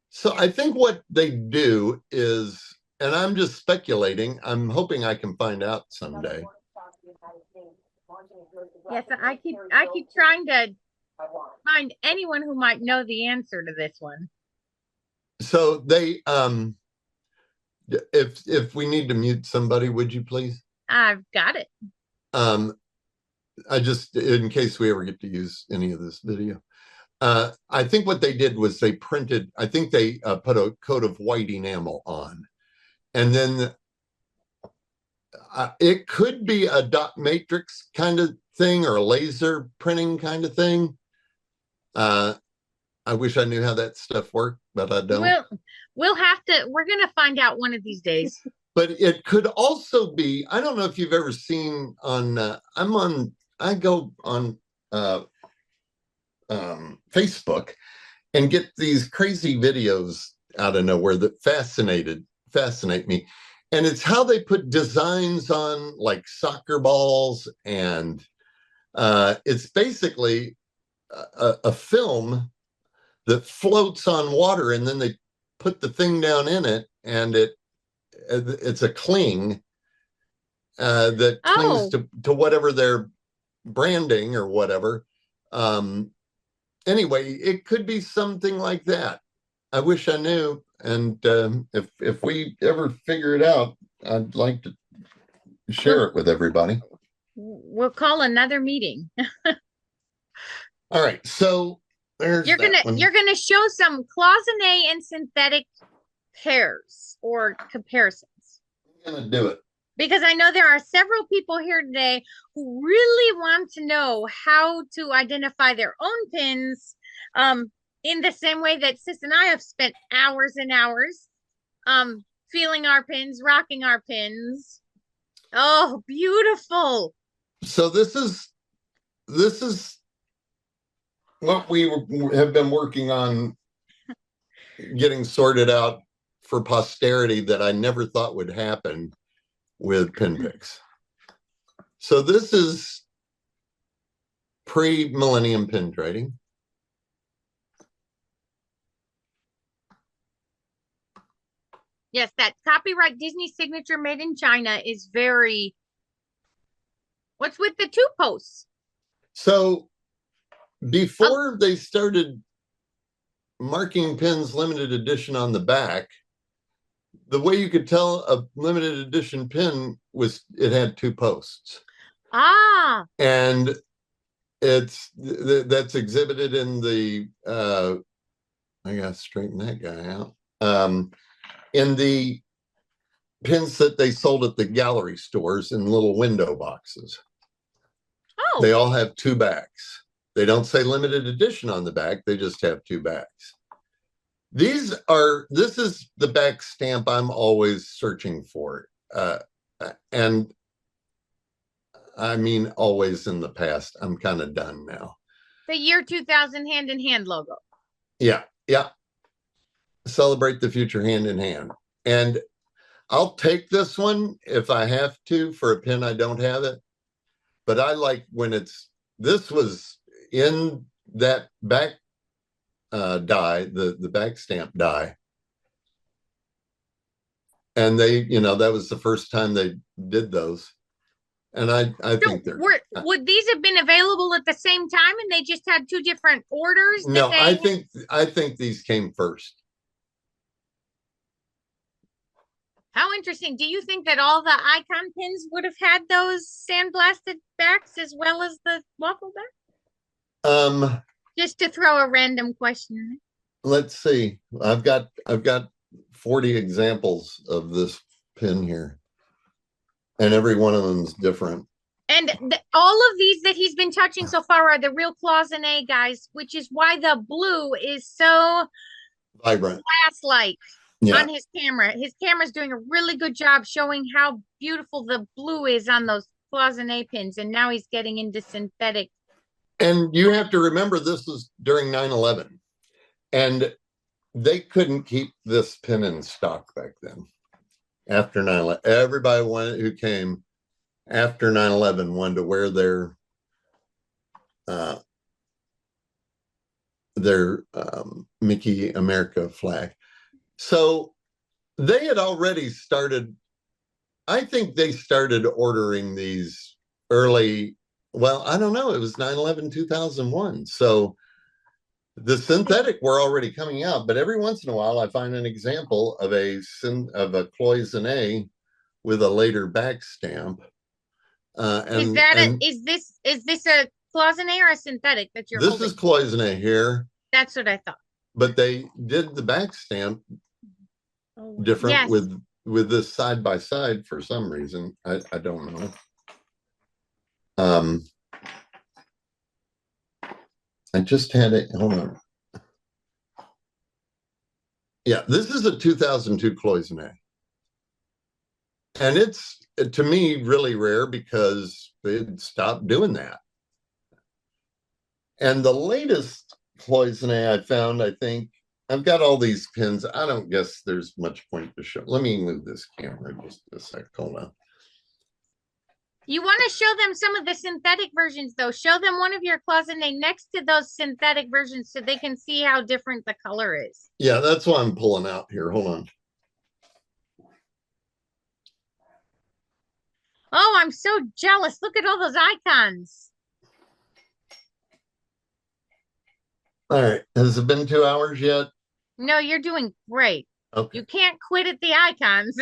So I think what they do is, and I'm just speculating, I'm hoping I can find out someday. Yes, I keep trying to find anyone who might know the answer to this one. So they If we need to mute somebody, would you please? I've got it. I just, in case we ever get to use any of this video. I think what they did was they printed, I think they put a coat of white enamel on. And then it could be a dot matrix kind of thing or a laser printing kind of thing. I wish I knew how that stuff worked, but I don't. We're gonna find out one of these days. But it could also be, I don't know if you've ever seen on, I go on Facebook and get these crazy videos out of nowhere that fascinate me. And it's how they put designs on like soccer balls, and it's basically a film that floats on water, and then they put the thing down in it, and it's a cling that clings to whatever they're branding or whatever. Anyway, it could be something like that. I wish I knew. And if we ever figure it out, I'd like to share it with everybody. We'll call another meeting. All right, so there's you're gonna show some cloisonne and synthetic pairs or comparisons. I'm gonna do it. Because I know there are several people here today who really want to know how to identify their own pins, in the same way that Sis and I have spent hours and hours feeling our pins, rocking our pins. Oh, beautiful. So this is what we have been working on getting sorted out for posterity that I never thought would happen with PinPix. So this is pre-millennium pin trading. Yes, that copyright Disney signature made in China is very... What's with the two posts? So before they started marking pins limited edition on the back, the way you could tell a limited edition pin was it had two posts. Ah. And that's exhibited in the, I gotta straighten that guy out. In the pins that they sold at the gallery stores in little window boxes. Oh. They all have two backs. They don't say limited edition on the back. They just have two backs. This is the back stamp I'm always searching for. And I mean, always in the past. I'm kind of done now. The year 2000 hand in hand logo. Yeah. Yeah. Celebrate the future hand in hand. And I'll take this one if I have to for a pin. I don't have it, but I like when this was in that back die, the back stamp die. And they, that was the first time they did those. And I think they're... Would these have been available at the same time and they just had two different orders? No, I think these came first. How interesting. Do you think that all the icon pins would have had those sandblasted backs as well as the waffle back? Just to throw a random question. Let's see. I've got 40 examples of this pin here. And every one of them is different. And all of these that he's been touching so far are the real cloisonne guys, which is why the blue is so vibrant, glass-like on his camera. His camera's doing a really good job showing how beautiful the blue is on those cloisonne pins. And now he's getting into synthetic. And you have to remember this was during 9/11. And they couldn't keep this pin in stock back then. After 9/11, everybody who came after 9/11 wanted to wear their Mickey America flag. So they had already started, I think they started ordering these early, well, I don't know, it was 9/11, 2001. So The synthetic were already coming out, but every once in a while I find an example of a cloisonne with a later back stamp. Is this a cloisonne or a synthetic that you're This holding? is cloisonne here, That's what I thought. but they did the back stamp Oh, different Yes. with this side by side for some reason. I don't know. I just had it. Hold on. Yeah, this is a 2002 cloisonne. And it's, to me, really rare because they'd stopped doing that. And the latest cloisonne I found, I think, I've got all these pins. I don't guess there's much point to show. Let me move this camera just a sec. Hold on. You want to show them some of the synthetic versions, though. Show them one of your cloisonne next to those synthetic versions so they can see how different the color is. Yeah, that's why I'm pulling out here. Hold on. Oh, I'm so jealous. Look at all those icons. All right. Has it been 2 hours yet? No, you're doing great. Okay. You can't quit at the icons.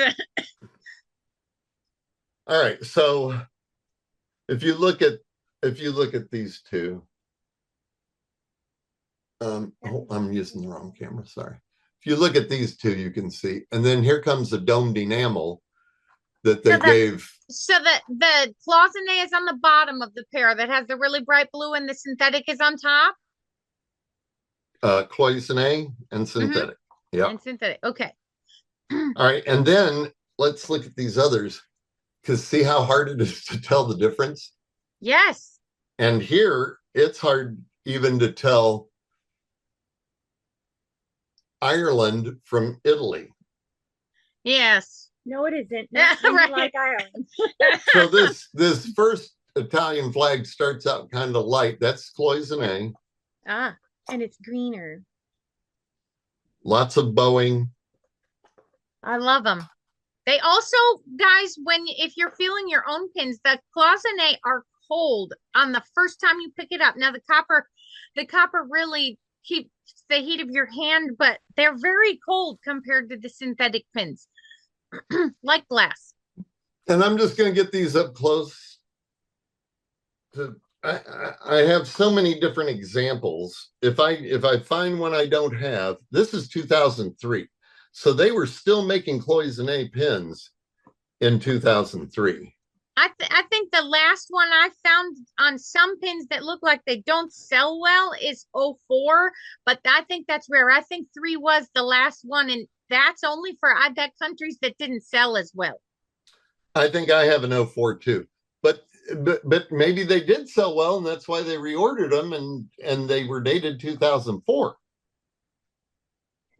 All right. So if you look at these two, I'm using the wrong camera. Sorry. If you look at these two, you can see, and then here comes the domed enamel that they gave. So the cloisonne is on the bottom of the pair that has the really bright blue, and the synthetic is on top. Cloisonne and synthetic. Yeah. And synthetic. Okay. All right. And then let's look at these others, because see how hard it is to tell the difference? Yes. And here it's hard even to tell Ireland from Italy. Yes. no, it isn't. Not Right. like Ireland. So this first Italian flag starts out kind of light. That's cloisonne. Ah, and it's greener. Lots of bowing. I love them. They also, guys, if you're feeling your own pins, the cloisonne are cold on the first time you pick it up. Now the copper really keeps the heat of your hand, but they're very cold compared to the synthetic pins, like glass. And I'm just going to get these up close. I have so many different examples. If I find one I don't have, this is 2003. So they were still making cloisonne pins in 2003. I think the last one I found on some pins that look like they don't sell well is 04, but I think that's rare. I think 3 was the last one, and that's only for I bet countries that didn't sell as well. I think I have an 04 too. But maybe they did sell well, and that's why they reordered them, and they were dated 2004.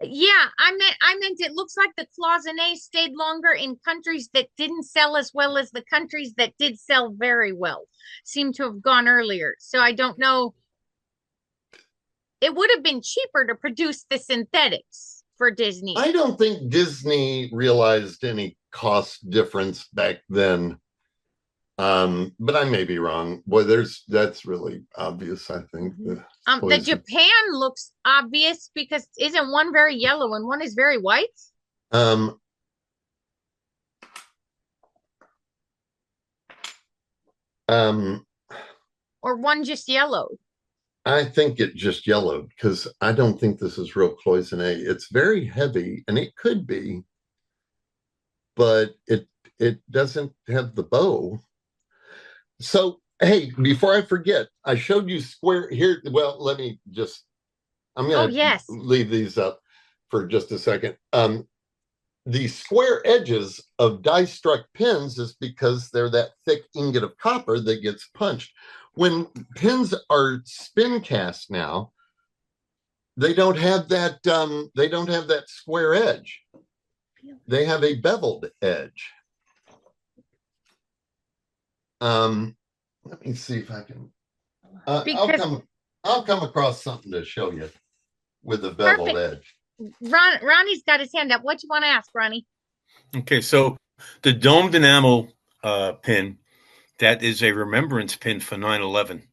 Yeah, I meant it looks like the cloisonne stayed longer in countries that didn't sell as well as the countries that did sell very well. Seem to have gone earlier. So I don't know. It would have been cheaper to produce the synthetics for Disney. I don't think Disney realized any cost difference back then. But I may be wrong. Boy, that's really obvious, I think. The Japan looks obvious because isn't one very yellow and one is very white? Or one just yellowed? I think it just yellowed because I don't think this is real cloisonne. It's very heavy, and it could be, but it doesn't have the bow. So, hey, before I forget, I showed you square here. Well, let me just, I'm going to leave these up for just a second. The square edges of die-struck pins is because they're that thick ingot of copper that gets punched. When pins are spin cast now, they don't have that, square edge. They have a beveled edge. Let me see if I can. I'll come across something to show you with a beveled edge. Ronnie's got his hand up. What you want to ask, Ronnie? Okay, so the domed enamel pin, that is a remembrance pin for 9/11.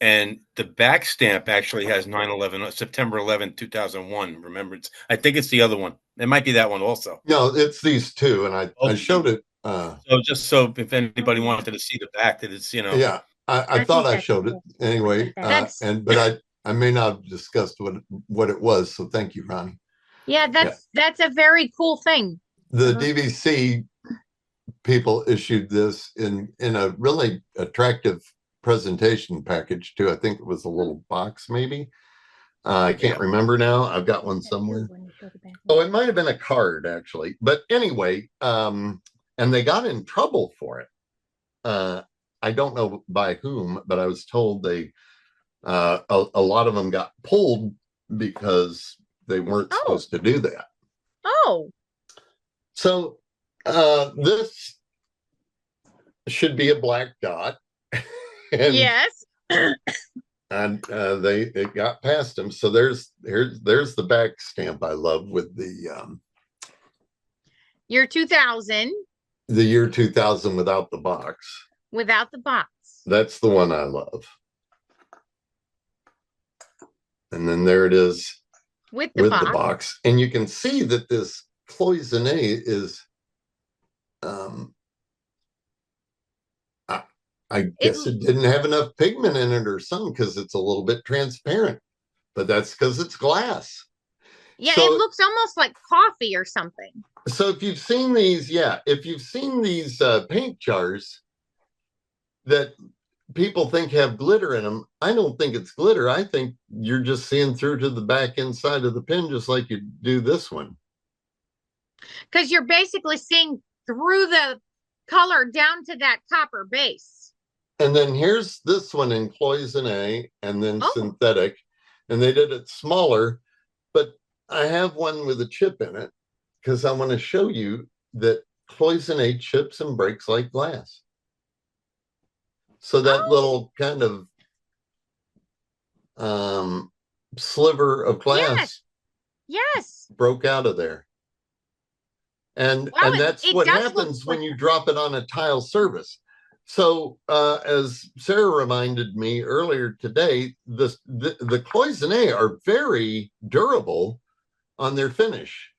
And the back stamp actually has 9/11, September 11th, 2001. Remembrance. I think it's the other one. It might be that one also. No, it's these two, and I Okay. showed it. So just so if anybody wanted to see the back, that it's, Yeah, I I thought think I that's showed it cool. anyway. That's- But I may not have discussed what it was. So thank you, Ronnie. Yeah, that's a very cool thing. The Uh-huh. DVC people issued this in a really attractive presentation package too. I think it was a little box, maybe. I can't remember now. I've got one That too, somewhere. when you show the back. Oh, it might have been a card actually. But anyway, and they got in trouble for it. I don't know by whom, but I was told they a lot of them got pulled because they weren't Oh. supposed to do that. Oh, So this should be a black dot. and yes. and it got past them. So there's the back stamp I love with the Year 2000 year 2000 without the box. without the box. That's the one I love. And then there it is With the with box. the box. And you can see that this cloisonne is I guess it didn't have enough pigment in it or something, because it's a little bit transparent, but that's because it's glass. Yeah, So- it looks almost like coffee or something. So if you've seen these, paint jars that people think have glitter in them, I don't think it's glitter. I think you're just seeing through to the back inside of the pin, just like you do this one. Because you're basically seeing through the color down to that copper base. And then here's this one in cloisonne and then Oh. synthetic, and they did it smaller, but I have one with a chip in it because I want to show you that cloisonne chips and breaks like glass. So that Oh. little kind of sliver of glass Yes. broke out of there. And Wow, that's it what does look happens when like- you drop it on a tile surface. So as Sarah reminded me earlier today, the cloisonne are very durable on their finish.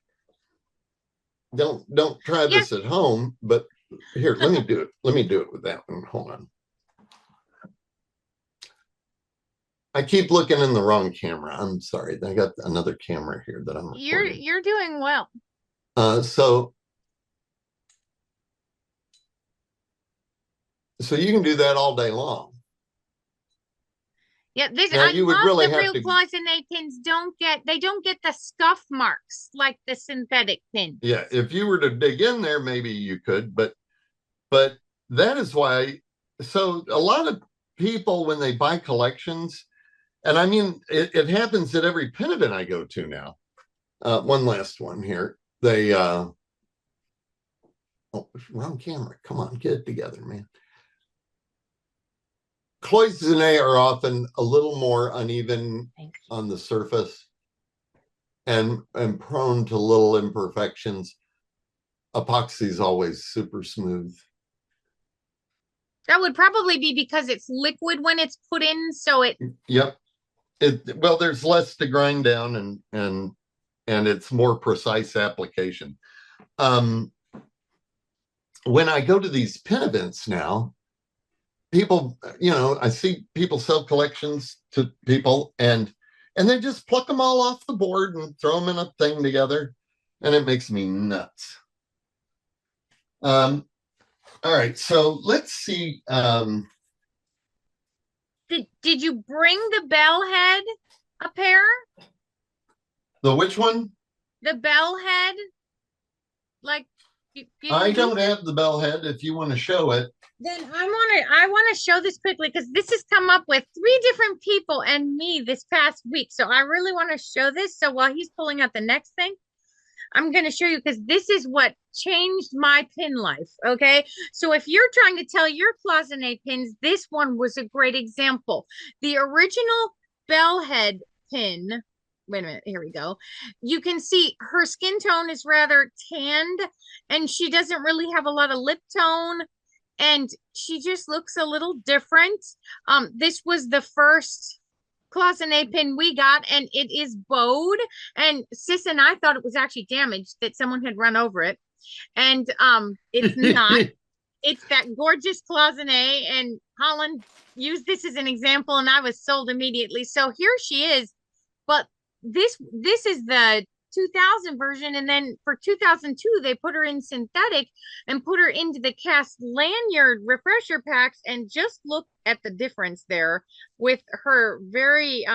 Don't try Yes. this at home, but here, let me do it. Let me do it with that one. Hold on. I keep looking in the wrong camera. I'm sorry. I got another camera here that I'm recording. You're doing well. So you can do that all day long. Yeah, this Now, I you would love really the have real to- cloisonne pins don't get the scuff marks like the synthetic pin. Yeah, if you were to dig in there, maybe you could, but that is why. So a lot of people, when they buy collections, and I mean, it happens at every pin event I go to now. One last one here. They oh, wrong camera. Come on, get it together, man. Cloisonne are often a little more uneven Thanks. on the surface and prone to little imperfections. Epoxy is always super smooth. That would probably be because it's liquid when it's put in, so it Yep. Well, there's less to grind down and it's more precise application. When I go to these pin events now, people, I see people sell collections to people and they just pluck them all off the board and throw them in a thing together, and it makes me nuts. All right, so let's see. did you bring the bell head a pair? The which one? The bell head? Like I don't have the bell head if you want to show it. Then I want to show this quickly because this has come up with 3 different people and me this past week. So I really want to show this. So while he's pulling out the next thing, I'm going to show you because this is what changed my pin life. Okay. So if you're trying to tell your cloisonne pins, this one was a great example. The original bell head pin. Wait a minute. Here we go. You can see her skin tone is rather tanned and she doesn't really have a lot of lip tone. and she just looks a little different. This was the first cloisonne pin we got, and it is bowed. And Sis and I thought it was actually damaged, that someone had run over it, and it's not. It's that gorgeous cloisonne, and Holland used this as an example, and I was sold immediately. So here she is, but this is the 2000 version, and then for 2002 they put her in synthetic and put her into the cast lanyard refresher packs, and just look at the difference there with her very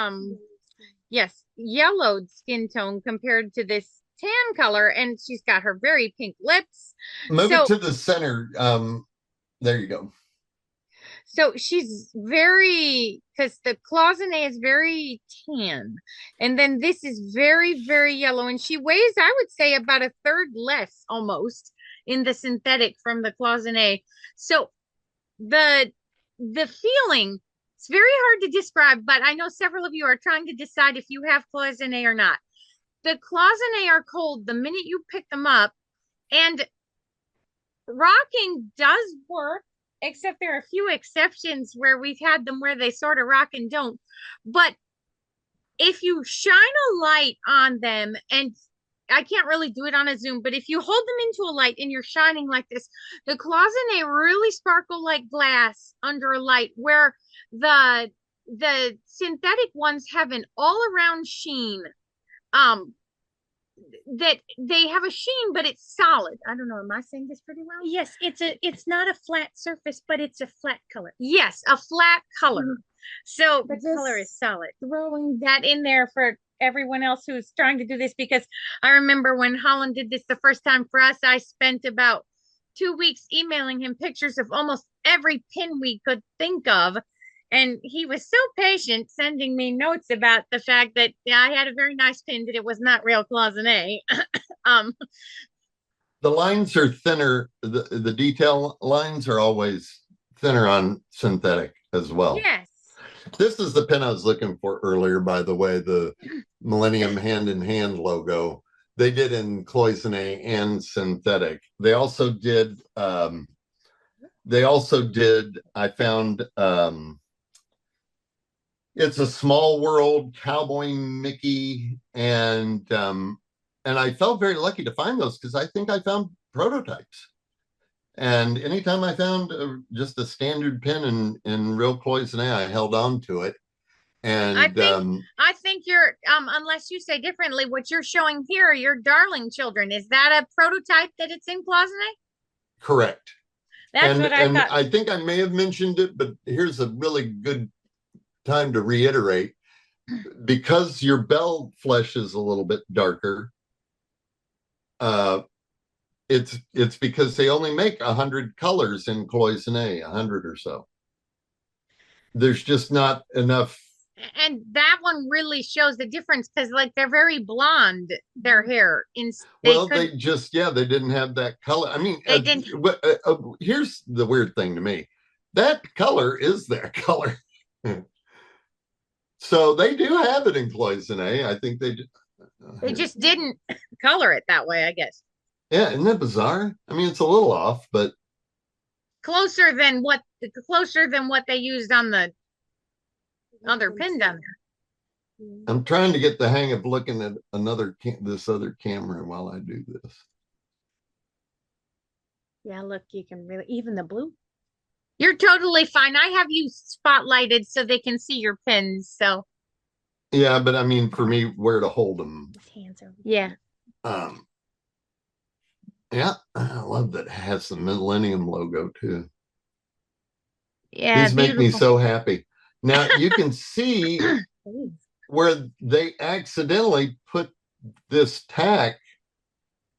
yes, yellowed skin tone compared to this tan color, and she's got her very pink lips. Move So- it to the center. There you go. So she's very, because the cloisonne is very tan, and then this is very, very yellow, and she weighs, I would say, about a third less almost in the synthetic from the cloisonne. So the feeling, it's very hard to describe, but I know several of you are trying to decide if you have cloisonne or not. The cloisonne are cold the minute you pick them up, and rocking does work, except there are a few exceptions where we've had them where they sort of rock and don't. But if you shine a light on them, and I can't really do it on a Zoom, but if you hold them into a light and you're shining like this, the cloisonne really sparkle like glass under a light, where the synthetic ones have an all around sheen. That they have a sheen, but it's solid. I don't know. Am I saying this pretty well? Yes, it's not a flat surface, but it's a flat color. Yes, a flat color. So The color is solid. throwing that in there for everyone else who's trying to do this, because I remember when Holland did this the first time for us, I spent about 2 weeks emailing him pictures of almost every pin we could think of. And he was so patient sending me notes about the fact that I had a very nice pin, that it was not real cloisonne. The lines are thinner. The detail lines are always thinner on synthetic as well. Yes. This is the pin I was looking for earlier, by the way, the Millennium Hand in Hand logo. They did in cloisonne and synthetic. They also did, I found, it's a Small World Cowboy Mickey, and I felt very lucky to find those, because I think I found prototypes. And anytime I found just a standard pin in real cloisonne, I held on to it. And I think you're, unless you say differently, what you're showing here are your darling children. Is that a prototype that it's in cloisonne? correct. That's what I thought. I think I may have mentioned it, but here's a really good time to reiterate. Because your bell flesh is a little bit darker, it's because they only make 100 colors in cloisonne, 100 or so. There's just not enough. And that one really shows the difference, because like they're very blonde, their hair. They didn't have that color. I mean, They didn't. Here's the weird thing to me. That color is their color. So they do have it in cloisonne. I think they just didn't color it that way, I guess. Yeah, isn't that bizarre? I mean, it's a little off, but Closer than what they used on the other pin down there. I'm trying to get the hang of looking at this other camera while I do this. Yeah, look, you can really, even the blue. You're totally fine. I have you spotlighted so they can see your pins. So Yeah, but I mean, for me, where to hold them. His hands are. yeah. Yeah, I love that it has the Millennium logo too. Yeah. These make me beautiful. so happy. Now you can see where they accidentally put this tack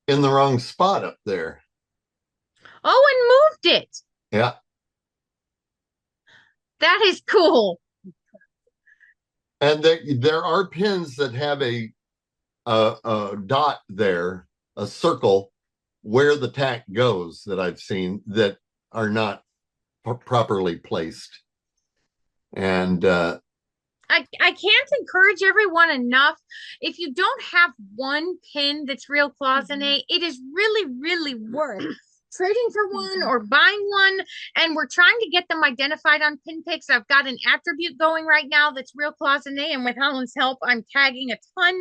in the wrong spot up there. Oh, and moved it. Yeah. That is cool. And there are pins that have a dot there, a circle where the tack goes that I've seen that are not properly placed. And I can't encourage everyone enough. If you don't have one pin that's real cloisonne, it is really, really worth trading for one or buying one, and we're trying to get them identified on PinPix. I've got an attribute going right now that's real closeted, and with Helen's help, I'm tagging a ton.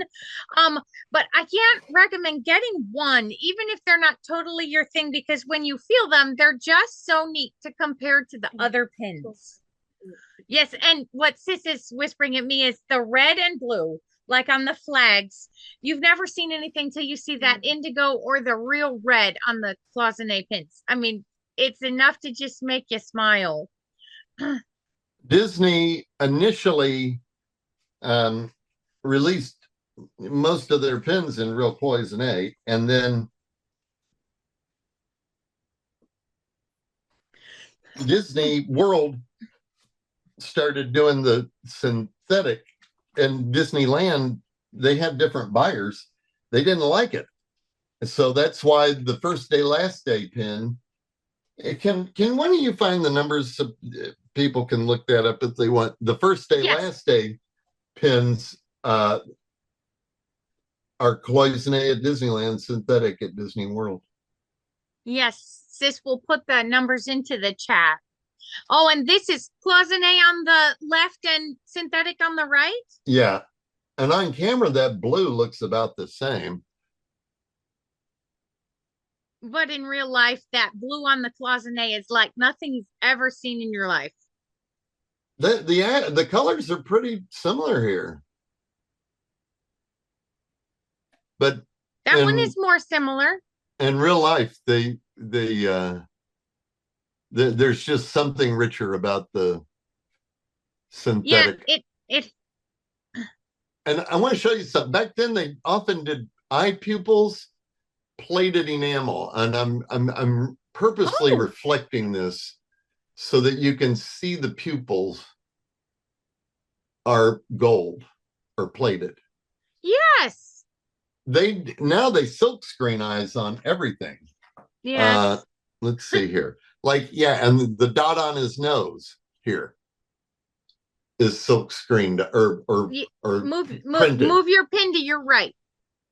But I can't recommend getting one, even if they're not totally your thing, because when you feel them, they're just so neat to compare to the other pins. Yes, and what Sis is whispering at me is the red and blue, like on the flags. You've never seen anything till you see that indigo or the real red on the cloisonne pins. I mean, it's enough to just make you smile. Disney initially released most of their pins in real cloisonne, and then Disney World started doing the synthetic, and Disneyland, they had different buyers. They didn't like it. So that's why the first day, last day pin, can one of you find the numbers so people can look that up if they want? The first day, Yes. last day pins are cloisonne at Disneyland, synthetic at Disney World. Yes, Sis will put the numbers into the chat. Oh, and this is cloisonne on the left and synthetic on the right? Yeah. And on camera, that blue looks about the same. But in real life, that blue on the cloisonne is like nothing you've ever seen in your life. The colors are pretty similar here. But That one in- is more similar. in real life, there's just something richer about the synthetic. Yeah, it And I want to show you something. Back then, they often did eye pupils plated enamel, and I'm purposely Oh. reflecting this so that you can see the pupils are gold or plated. yes. Now they silk screen eyes on everything. Yes. Let's see here. Like, yeah, and the dot on his nose here is silk screened or Ye- or move printed. your pin to your right.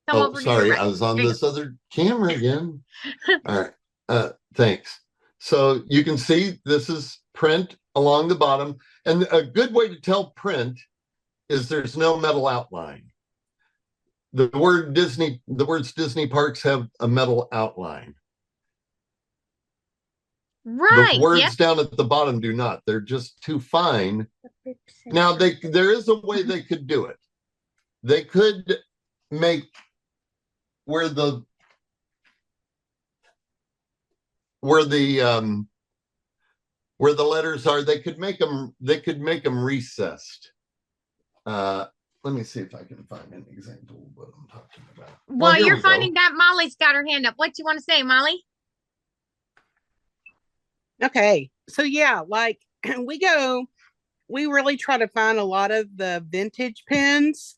Come Oh, over to sorry, your right. I was on There you this other camera again. All right, thanks. So you can see this is print along the bottom, and a good way to tell print is there's no metal outline. The words Disney parks have a metal outline. Right. The words Yep. down at the bottom do not. They're just too fine. Now there is a way they could do it. They could make where the letters are, they could make them recessed. Let me see if I can find an example of what I'm talking about. While here you're we go. finding that, Molly's got her hand up. What do you want to say, Molly? Okay. So yeah, like we really try to find a lot of the vintage pins.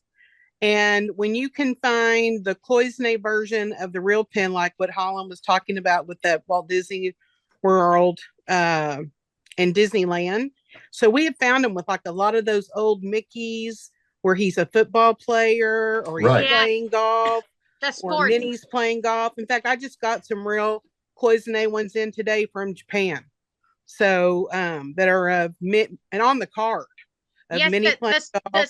And when you can find the cloisonne version of the real pin, like what Holland was talking about with that Walt Disney World and Disneyland. So we have found them with like a lot of those old Mickeys where he's a football player or he's Right. playing golf The or sport. Minnie's playing golf. In fact, I just got some real cloisonne ones in today from Japan. So that are and on the card of Yes, Minnie playing golf.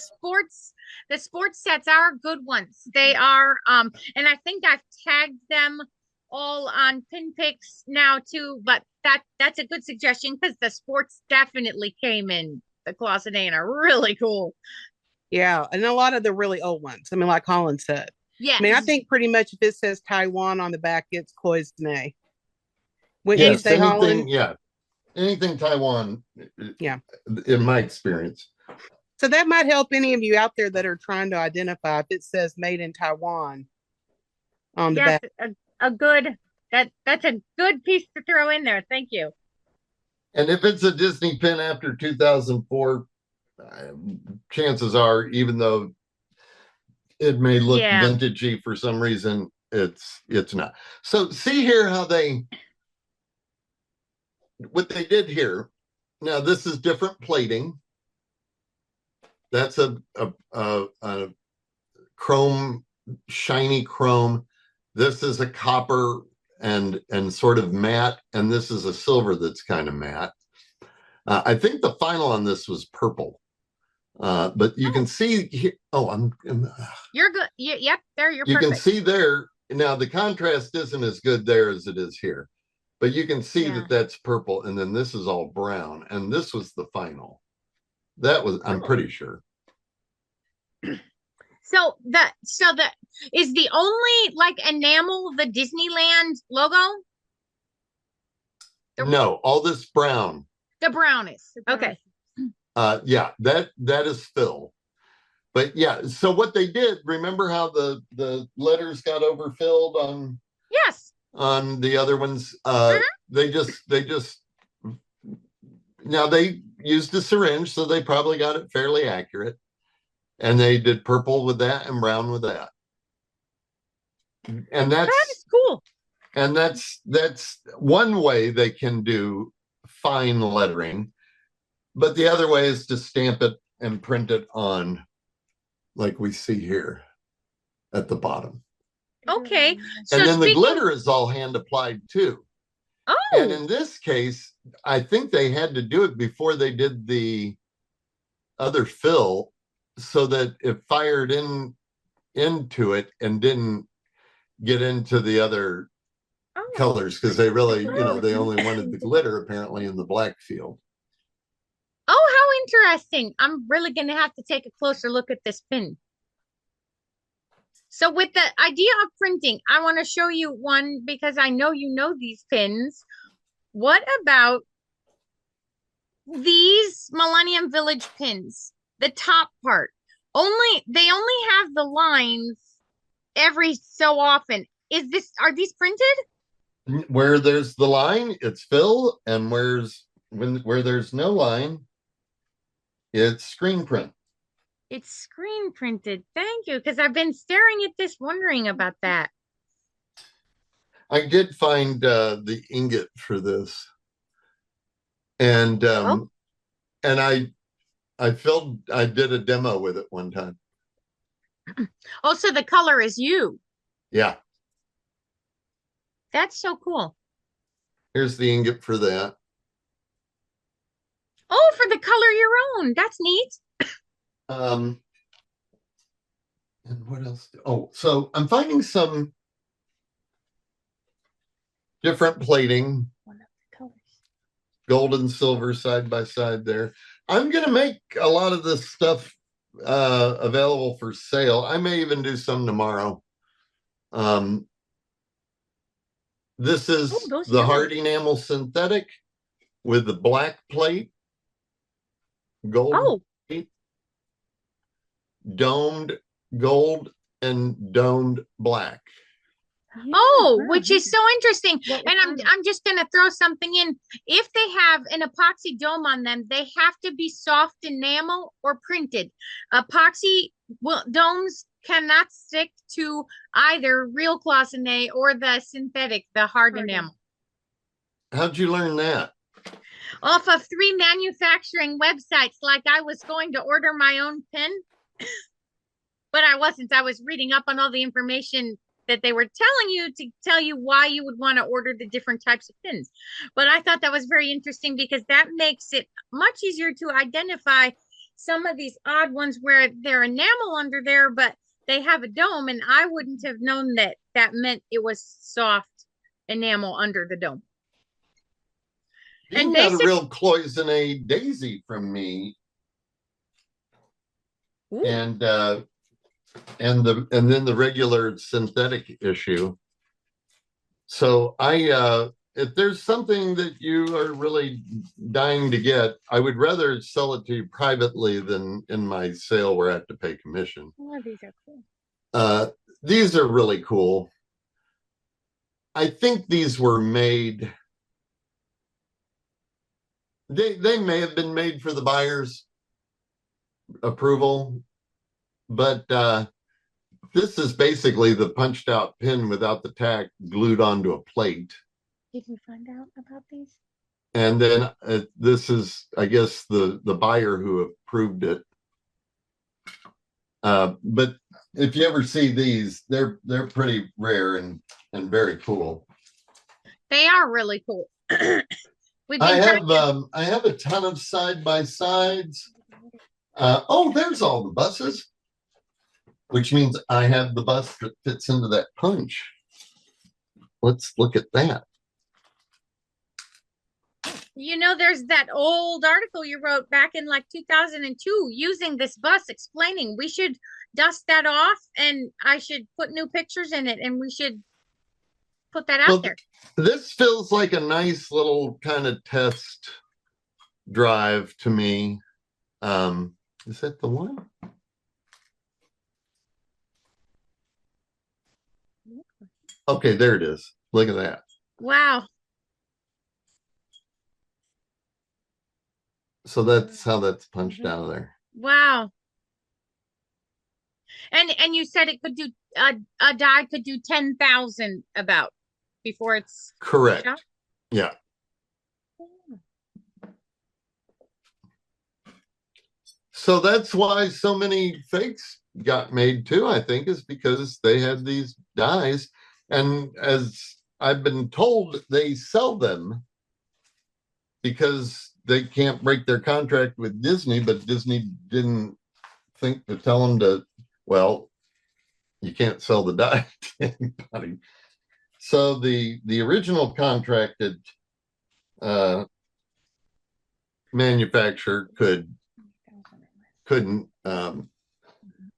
the sports sets are good ones. They are and I think I've tagged them all on PinPix now too, but that's a good suggestion because the sports definitely came in the closet and are really cool. Yeah, and a lot of the really old ones. I mean, like Holland said. Yes. I mean, I think pretty much if it says Taiwan on the back, it's cloisonne. Wouldn't you Yes, say, Holland? anything Taiwan. Yeah. In my experience. So that might help any of you out there that are trying to identify if it says made in Taiwan on the yes, back. a good that's a good piece to throw in there. Thank you. And if it's a Disney pin after 2004, chances are, even though it may look Yeah. vintagey for some reason, it's not. So see here how what they did here. Now this is different plating. That's a chrome, shiny chrome. This is a copper and sort of matte, and this is a silver that's kind of matte. I think the final on this was purple. But you can see here, You're good. Yep, there you're you can perfect. see there now the contrast isn't as good there as it is here, but you can see Yeah. that that's purple, and then this is all brown, and this was the final. That was, I'm pretty sure. So the is the only like enamel the Disneyland logo? The- No, all this brown. The brown is. Okay. Yeah, that is fill. But yeah, so what they did, remember how the letters got overfilled Yes. on the other ones? Mhm. They just now they used a syringe, so they probably got it fairly accurate. And they did purple with that and brown with that. And That is cool. and that's one way they can do fine lettering, but the other way is to stamp it and print it on, like we see here at the bottom. Okay. So And then the speaking- glitter is all hand applied too. Oh, And in this case, I think they had to do it before they did the other fill, so that it fired into it and didn't get into the other oh. colors, because they really, they only wanted the glitter apparently in the black field. Oh, how interesting. I'm really going to have to take a closer look at this pin. So with the idea of printing, I want to show you one because I know you know these pins. What about these Millennium Village pins? The top part. They only have the lines every so often. Are these printed? Where there's the line, it's fill, and where there's no line, it's screen print. It's screen printed. Thank you, because I've been staring at this, wondering about that. I did find the ingot for this, and Oh. and I did a demo with it one time. Oh, so the color is you. Yeah, That's so cool. here's the ingot for that. Oh, for the color your own. That's neat. And what else? Oh, so I'm finding some different plating, One of the colors. gold and silver side by side there. I'm gonna make a lot of this stuff available for sale. I may even do some tomorrow. This is Oh, those the are hard enamel synthetic with the black plate, gold Oh, plate, domed gold, and domed black. oh, which is so interesting. And I'm just gonna throw something in. If they have an epoxy dome on them, they have to be soft enamel or printed. Epoxy domes cannot stick to either real Cloisonne or the synthetic, the hard enamel. How'd you learn that? Off of 3 manufacturing websites, like I was going to order my own pin, but I wasn't. I was reading up on all the information that they were telling you to tell you why you would want to order the different types of pins. But I thought that was very interesting because that makes it much easier to identify some of these odd ones where they're enamel under there, but they have a dome, and I wouldn't have known that that meant it was soft enamel under the dome. You And got a basic- real Cloisonne daisy from me. Ooh. And then the regular synthetic issue. So if there's something that you are really dying to get, I would rather sell it to you privately than in my sale where I have to pay commission. Oh, these are cool. These are really cool. I think these were made. They may have been made for the buyer's approval, but this is basically the punched out pin without the tack glued onto a plate. Did we find out about these? And then this is, I guess, the buyer who approved it. But if you ever see these, they're pretty rare and very cool. They are really cool. We've I been have a ton of side by sides. Oh, there's all the buses, which means I have the bus that fits into that punch. Let's look at that. You know, there's that old article you wrote back in like 2002 using this bus explaining we should dust that off and I should put new pictures in it and we should put that out Well, there. this feels like a nice little kind of test drive to me. Is that the one? Okay, there it is. Look at that. Wow. So that's how that's punched out of there. Wow. And you said it could do a die could do 10,000 about before it's Correct. shot? Yeah. So that's why so many fakes got made too, I think, is because they had these dies. And as I've been told, they sell them because they can't break their contract with Disney, but Disney didn't think to tell them to, well, you can't sell the die to anybody. So the original contracted manufacturer couldn't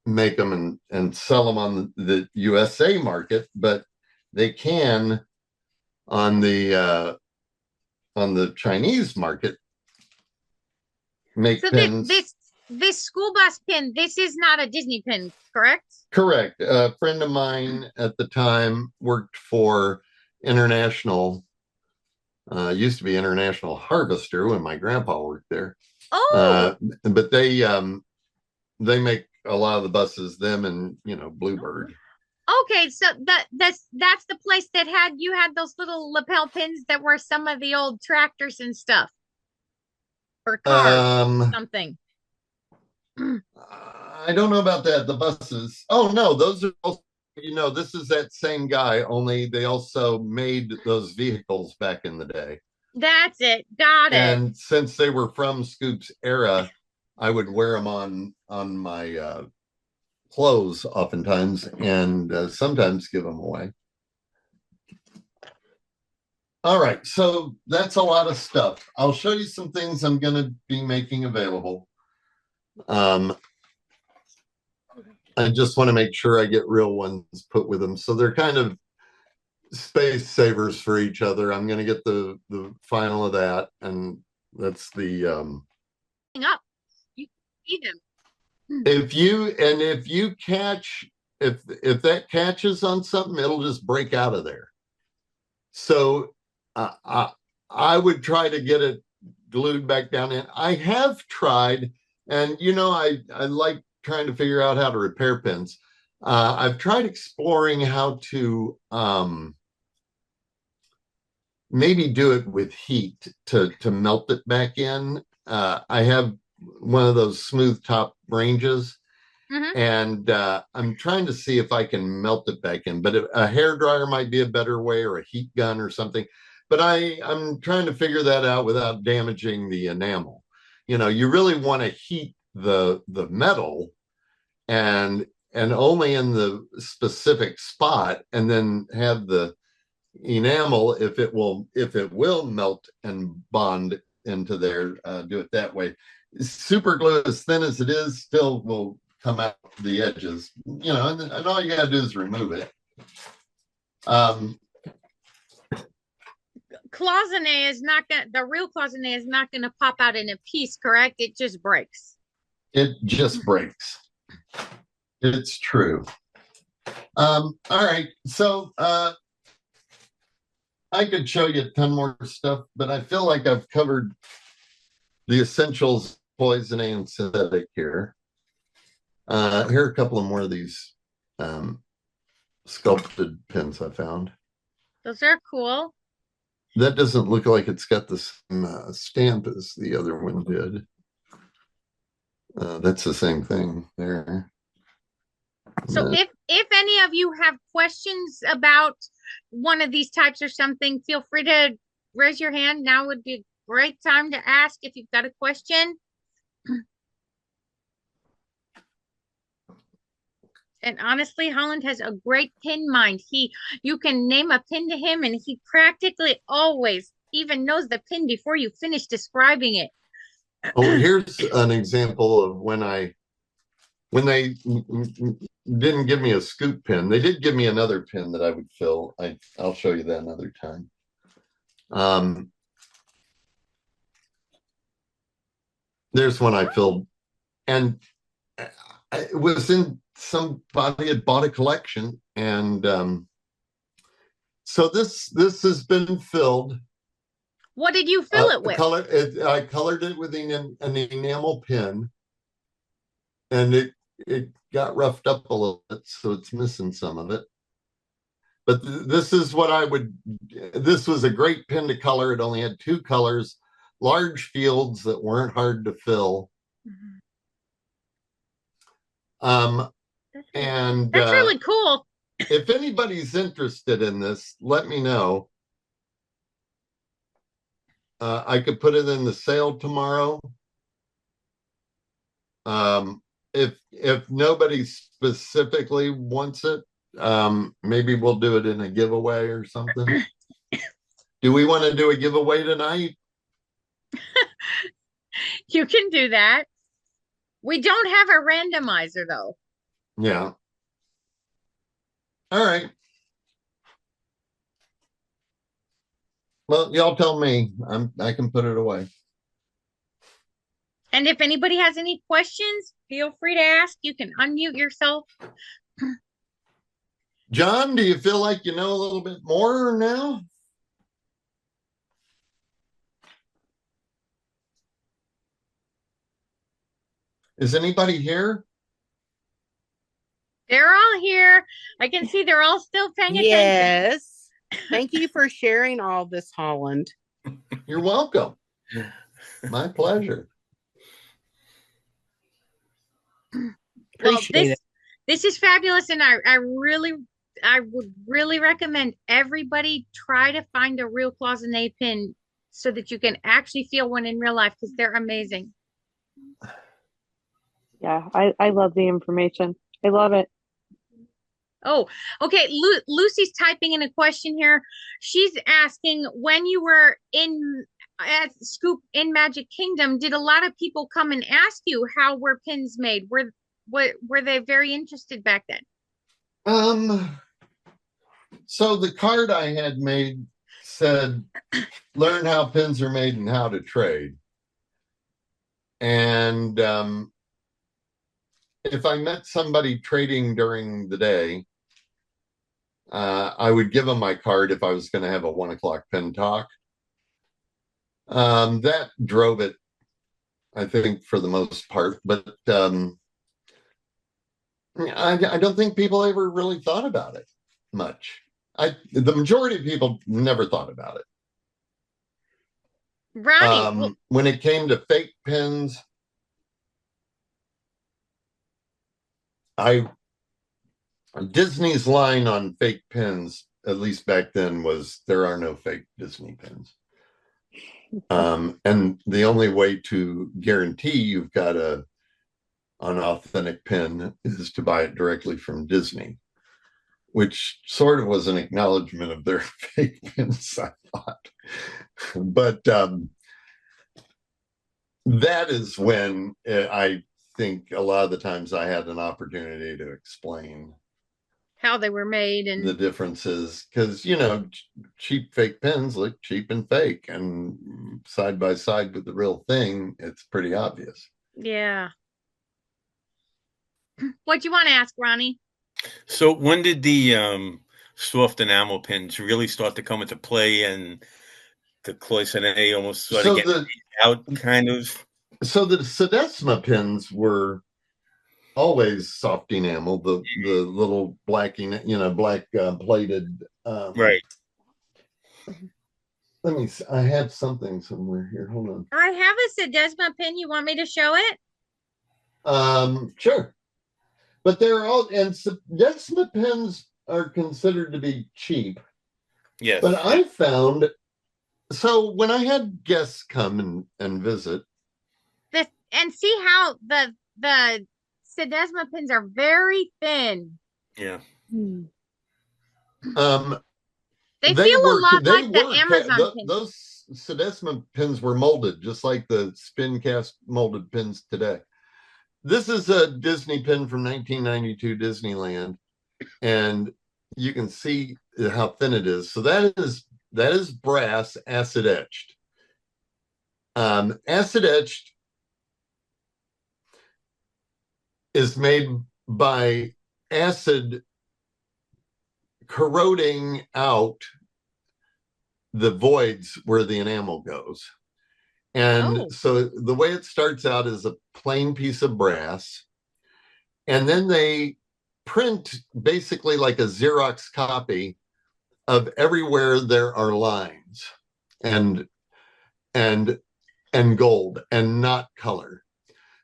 make them and sell them on the USA market, but they can on the Chinese market make So pins. this school bus pin, this is not a Disney pin, correct? Correct. A friend of mine at the time worked for International, used to be International Harvester when my grandpa worked there. Oh, But they make a lot of the buses, them and Bluebird. okay. So that's the place that you had those little lapel pins that were some of the old tractors and stuff. Or cars, something. I don't know about that. The buses. Oh no, those are also, this is that same guy, only they also made those vehicles back in the day. That's it. Got it. And since they were from Scoop's era, I would wear them on my clothes oftentimes, and sometimes give them away. All right, so that's a lot of stuff. I'll show you some things I'm going to be making available. I just want to make sure I get real ones put with them. So they're kind of space savers for each other. I'm going to get the final of that. And that's the, Up. You can see them. if you catch, if that catches on something, it'll just break out of there. So I would try to get it glued back down in. I have tried, and I like trying to figure out how to repair pins. I've tried exploring how to maybe do it with heat to melt it back in. I have one of those smooth top ranges, and I'm trying to see if I can melt it back in. But a hair dryer might be a better way, or a heat gun or something. But I'm trying to figure that out without damaging the enamel. You really want to heat the metal and only in the specific spot, and then have the enamel, if it will melt and bond into there, do it that way. Super glue, as thin as it is, still will come out the edges, and all you gotta do is remove it. Cloisonne is not gonna, the real cloisonne is not gonna pop out in a piece, correct? It just breaks. It just breaks. It's true. All right, so I could show you a ton more stuff, but I feel like I've covered the essentials, poison and synthetic here. Here are a couple of more of these sculpted pins I found. Those are cool. That doesn't look like it's got the same stamp as the other one did. That's the same thing there. So if any of you have questions about one of these types or something, feel free to raise your hand. Now would be a great time to ask if you've got a question. And honestly, Holland has a great pin mind. You can name a pin to him and he practically always even knows the pin before you finish describing it. Oh, here's an example of when they didn't give me a scoop pin. They did give me another pin that I would fill. I'll show you that another time. There's one I filled, and it was in somebody had bought a collection, and so this has been filled. What did you fill it with? I colored it with an enamel pin, and it got roughed up a little bit, so it's missing some of it. But this is what this was a great pin to color. It only had 2 colors, large fields that weren't hard to fill. And that's really cool. If anybody's interested in this, let me know. I could put it in the sale tomorrow. If nobody specifically wants it, maybe we'll do it in a giveaway or something. Do we want to do a giveaway tonight? You can do that. We don't have a randomizer though. Yeah. All right. Well, y'all tell me. I can put it away. And if anybody has any questions, feel free to ask. You can unmute yourself. John, do you feel like you know a little bit more now? Is anybody here? They're all here. I can see they're all still paying attention. Yes. Thank you for sharing all this, Holland. You're welcome. My pleasure. Appreciate it. This is fabulous, and I would really recommend everybody try to find a real cloisonne pin so that you can actually feel one in real life, because they're amazing. Yeah, I love the information. I love it. Oh, okay. Lucy's typing in a question here. She's asking, when you were at Scoop in Magic Kingdom, did a lot of people come and ask you how were pins made? Were they very interested back then? So the card I had made said, learn how pins are made and how to trade. And if I met somebody trading during the day, I would give them my card if I was going to have a 1 o'clock pin talk. That drove it, I think, for the most part. But I don't think people ever really thought about it much. The majority of people never thought about it. Right. When it came to fake pins, Disney's line on fake pins, at least back then, was there are no fake Disney pins. And the only way to guarantee you've got an authentic pin is to buy it directly from Disney, which sort of was an acknowledgement of their fake pins, I thought. But that is when I think a lot of the times I had an opportunity to explain how they were made and the differences, because cheap fake pins look cheap and fake, and side by side with the real thing, it's pretty obvious. Yeah. What do you want to ask, Ronnie? So when did the soft enamel pins really start to come into play, and the cloisonne almost sort of get out, kind of? So the Sedesma pins were always soft enamel, the little black plated. Right. Let me see. I have something somewhere here. Hold on. I have a Sedesma pin. You want me to show it? Sure. But they're all, and Sedesma pins are considered to be cheap. Yes. But I found, so when I had guests come and visit, This and see how the Sedesma pins are very thin. Yeah. They feel a lot like the Amazon pins. those Sedesma pins were molded just like the spin cast molded pins today. This is a Disney pin from 1992 Disneyland, and you can see how thin it is. So that is brass acid etched. Acid etched is made by acid corroding out the voids where the enamel goes. And so the way it starts out is a plain piece of brass, and then they print basically like a Xerox copy of everywhere there are lines and gold and not color.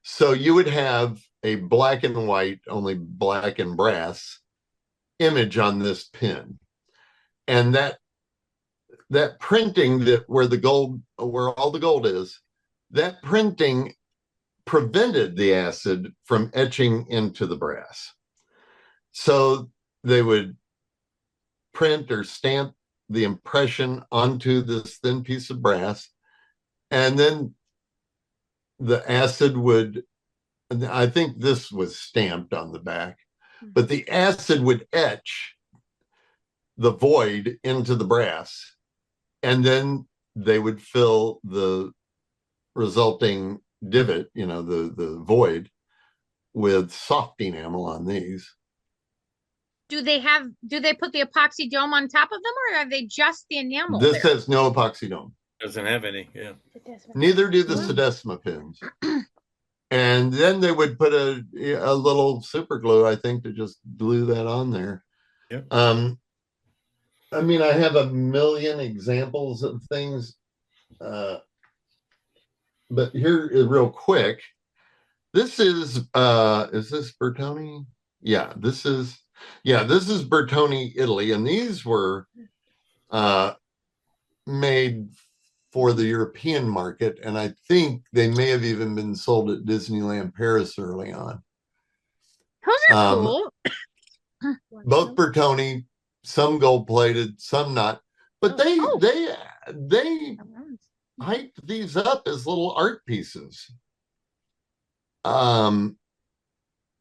So you would have a black and white, only black and brass image on this pin. And that printing where all the gold is, that printing prevented the acid from etching into the brass. So they would print or stamp the impression onto this thin piece of brass, and then the acid would, I think this was stamped on the back, but the acid would etch the void into the brass, and then they would fill the resulting divot, the void, with soft enamel on these. Do they put the epoxy dome on top of them, or are they just the enamel? This has no epoxy dome. Doesn't have any, yeah. Neither do the Sedesma pins. And then they would put a little super glue, I think, to just glue that on there. Yep. I mean, I have a million examples of things, but here, real quick, this is this Bertoni? Yeah, this is Bertoni, Italy, and these were made for the European market, and I think they may have even been sold at Disneyland Paris early on. Those are cool. Both Bertoni, some gold plated, some not, but they hyped these up as little art pieces. And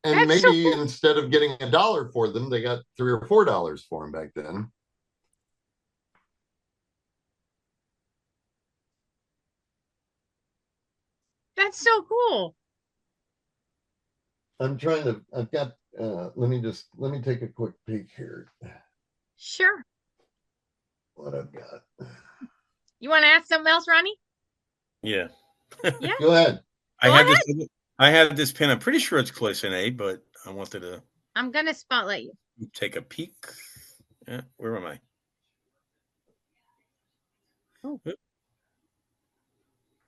That's maybe so cool. instead of getting $1 for them, they got $3 or $4 for them back then. That's so cool. I've got, let me take a quick peek here. Sure. What I've got. You want to ask something else, Ronnie? Yeah. Yeah. Go ahead. I have this pin. I'm pretty sure it's Cloisonne, but I wanted to. I'm gonna spotlight you. Take a peek. Yeah, where am I? Oh,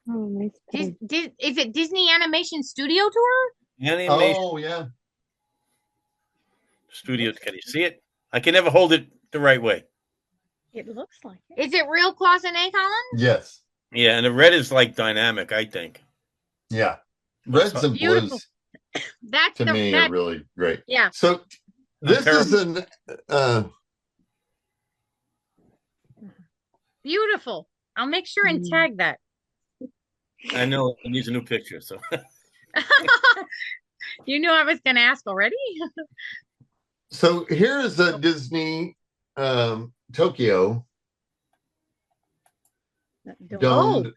nice pen. Is it Disney Animation Studio Tour? Animation Oh, yeah. Studios. Can you see it? I can never hold it the right way. It looks like it. Is it real Cloisonne, Colin? Yes. Yeah, and the red is like dynamic, I think. Yeah. Reds and Beautiful. blues That's to me are really great. Yeah. So this is an beautiful. I'll make sure and tag that. I know it needs a new picture, so. You knew I was going to ask already? so here is a Disney Tokyo domed.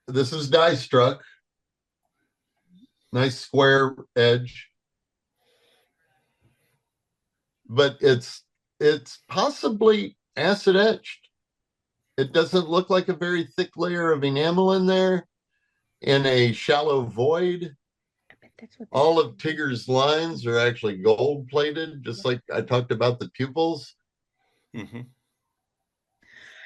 This is die struck. Nice square edge. But it's possibly acid etched. It doesn't look like a very thick layer of enamel in there in a shallow void. All of Tigger's lines are actually gold plated, just like I talked about the pupils. Mm-hmm.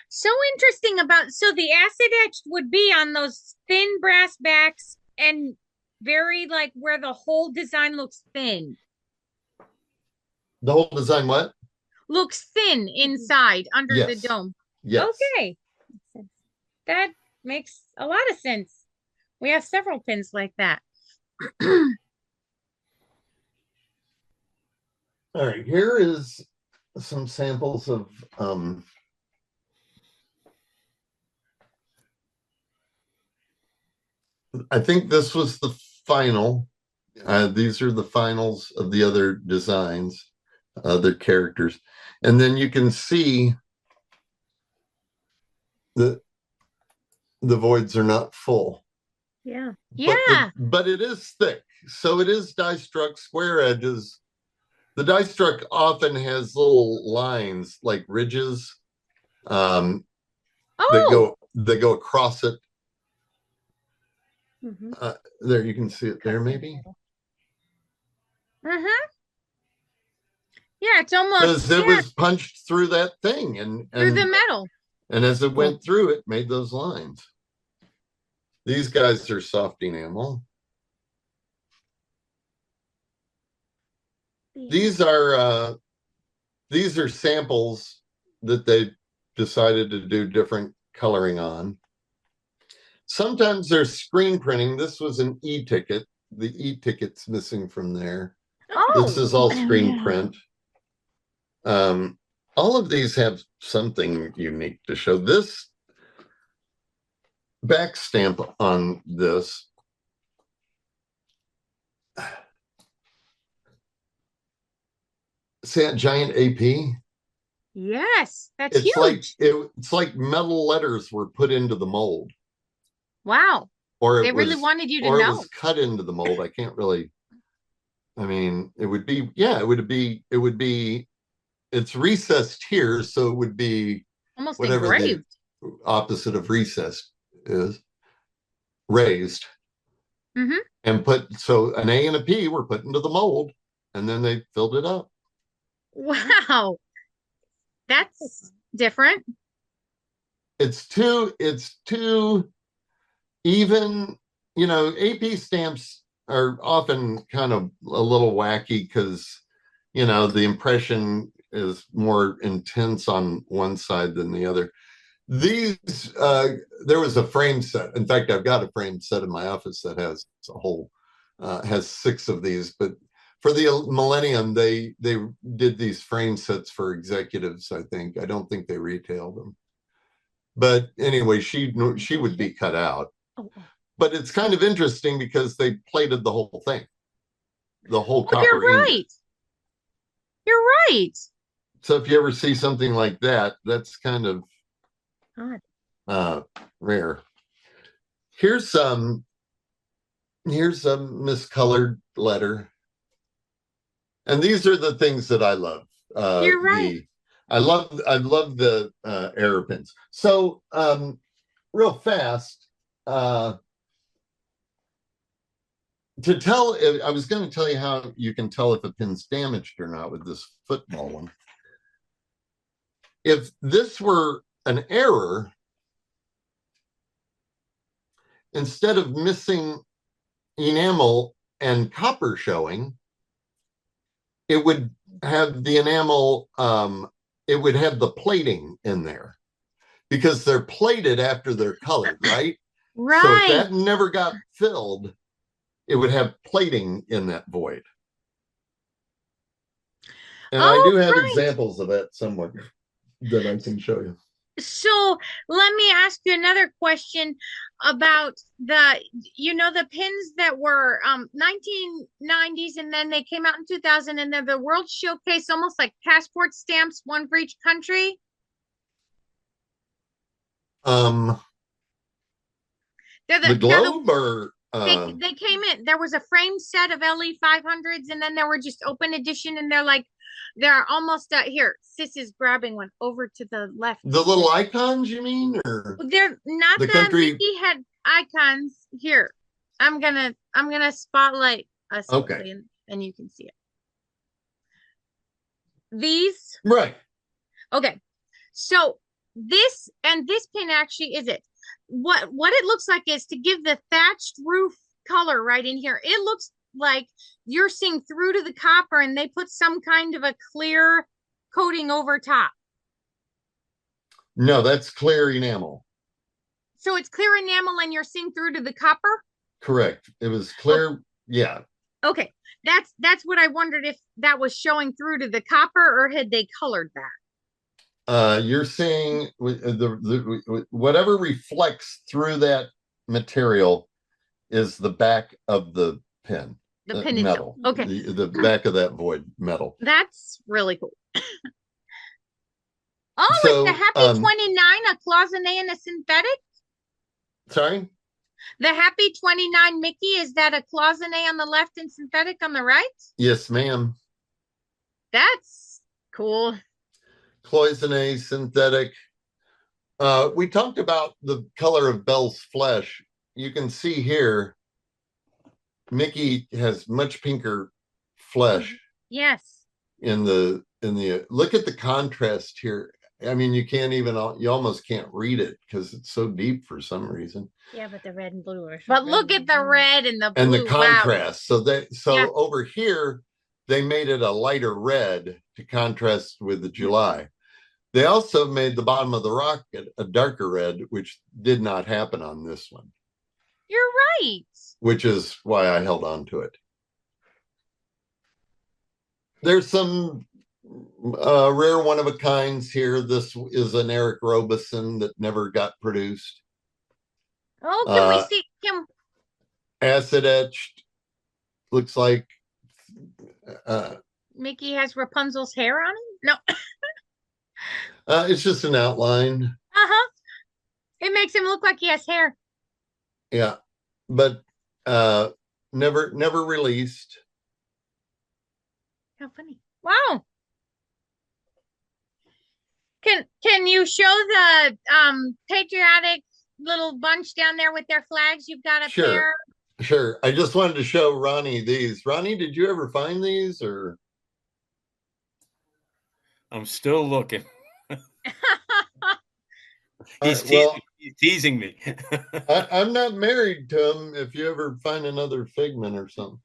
So interesting so the acid etched would be on those thin brass backs and very like where the whole design looks thin. The whole design what? looks thin inside under the Yes. dome. Yes. Okay. That makes a lot of sense. We have several pins like that. All right, here is some samples of I think this was the final. These are the finals of the other designs, other characters. And then you can see the voids are not full. Yeah. Yeah. But it is thick. So it is die struck square edges. The die struck often has little lines like ridges that Oh, go across it. Mhm. There, you can see it there, maybe. uh-huh. Yeah, it's almost Because it was punched through that thing, through the metal. and as it went through, it made those lines. These guys are soft enamel. These are samples that they decided to do different coloring on. Sometimes there's screen printing. This was an e-ticket. The e-ticket's missing from there. Oh, This is all screen yeah. print. All of these have something unique to show. This back stamp on this. See that giant AP? yes, that's It's huge. like it's like metal letters were put into the mold, Wow. or They it really was, wanted you to or it know. was cut into the mold. I can't really. I mean, it would be, yeah, it would be. It's recessed here, so it would be Almost whatever engraved. the opposite of recessed is, raised. Mhm. And so an A and a P were put into the mold, and then they filled it up. Wow. That's different. It's too even, AP stamps are often kind of a little wacky because, the impression is more intense on one side than the other. These, there was a frame set. In fact, I've got a frame set in my office that has a whole, has 6 of these, but for the millennium, they did these frame sets for executives, I think. I don't think they retailed them. But anyway, she would be cut out. Oh, But it's kind of interesting because they plated the whole thing. The whole Oh, copper you're ingot. right. You're right. So if you ever see something like that, that's kind of odd. rare. Here's a miscolored letter. And these are the things that I love. You're right. I love the error pins. So real fast, to tell, I was going to tell you how you can tell if a pin's damaged or not with this football one. If this were an error, instead of missing enamel and copper showing, it would have the enamel, it would have the plating in there because they're plated after they're colored, right? Right. So if that never got filled, it would have plating in that void. And I do have examples of that somewhere that I can show you. So let me ask you another question about the pins that were 1990s and then they came out in 2000 and they're the World Showcase, almost like passport stamps, one for each country. They're The globe or they came in. There was a frame set of LE 500s and then there were just open edition and they're almost here. Sis is grabbing one over to the left. The little icons, you mean, or they're not the country Mickey had icons here. I'm gonna spotlight us Okay. and you can see it. These right? okay. So this pin actually is it. What it looks like is to give the thatched roof color right in here. It looks like you're seeing through to the copper and they put some kind of a clear coating over top? No, that's clear enamel. So it's clear enamel and you're seeing through to the copper? Correct. It was clear. Yeah. Okay. That's what I wondered, if that was showing through to the copper or had they colored that? You're seeing whatever reflects through that material is the back of the pin. The pin metal. itself. Okay. The back of that void metal. That's really cool. Oh, So, is the Happy 29 a cloisonne and a synthetic? Sorry? The Happy 29 Mickey, is that a cloisonne on the left and synthetic on the right? Yes, ma'am. That's cool. Cloisonne, synthetic. We talked about the color of Belle's flesh. You can see here, Mickey has much pinker flesh Yes. in the look at the contrast here. I mean, you almost can't read it because it's so deep for some reason. Yeah, but the red and blue are. But look at the red and the blue. And the contrast. Wow. Yeah. Over here, they made it a lighter red to contrast with the July. They also made the bottom of the rocket a darker red, which did not happen on this one. You're right. Which is why I held on to it. There's some rare one-of-a-kinds here. This is an Eric Robeson that never got produced. Oh, can we see him? Acid etched. Looks like Mickey has Rapunzel's hair on him? No. it's just an outline. Uh-huh. It makes him look like he has hair. Yeah, but never released. How funny. Wow. Can you show the patriotic little bunch down there with their flags you've got up there? Sure. I just wanted to show Ronnie these. Ronnie, did you ever find these or? I'm still looking. He's teasing me. I'm not married to him. If you ever find another Figment or something.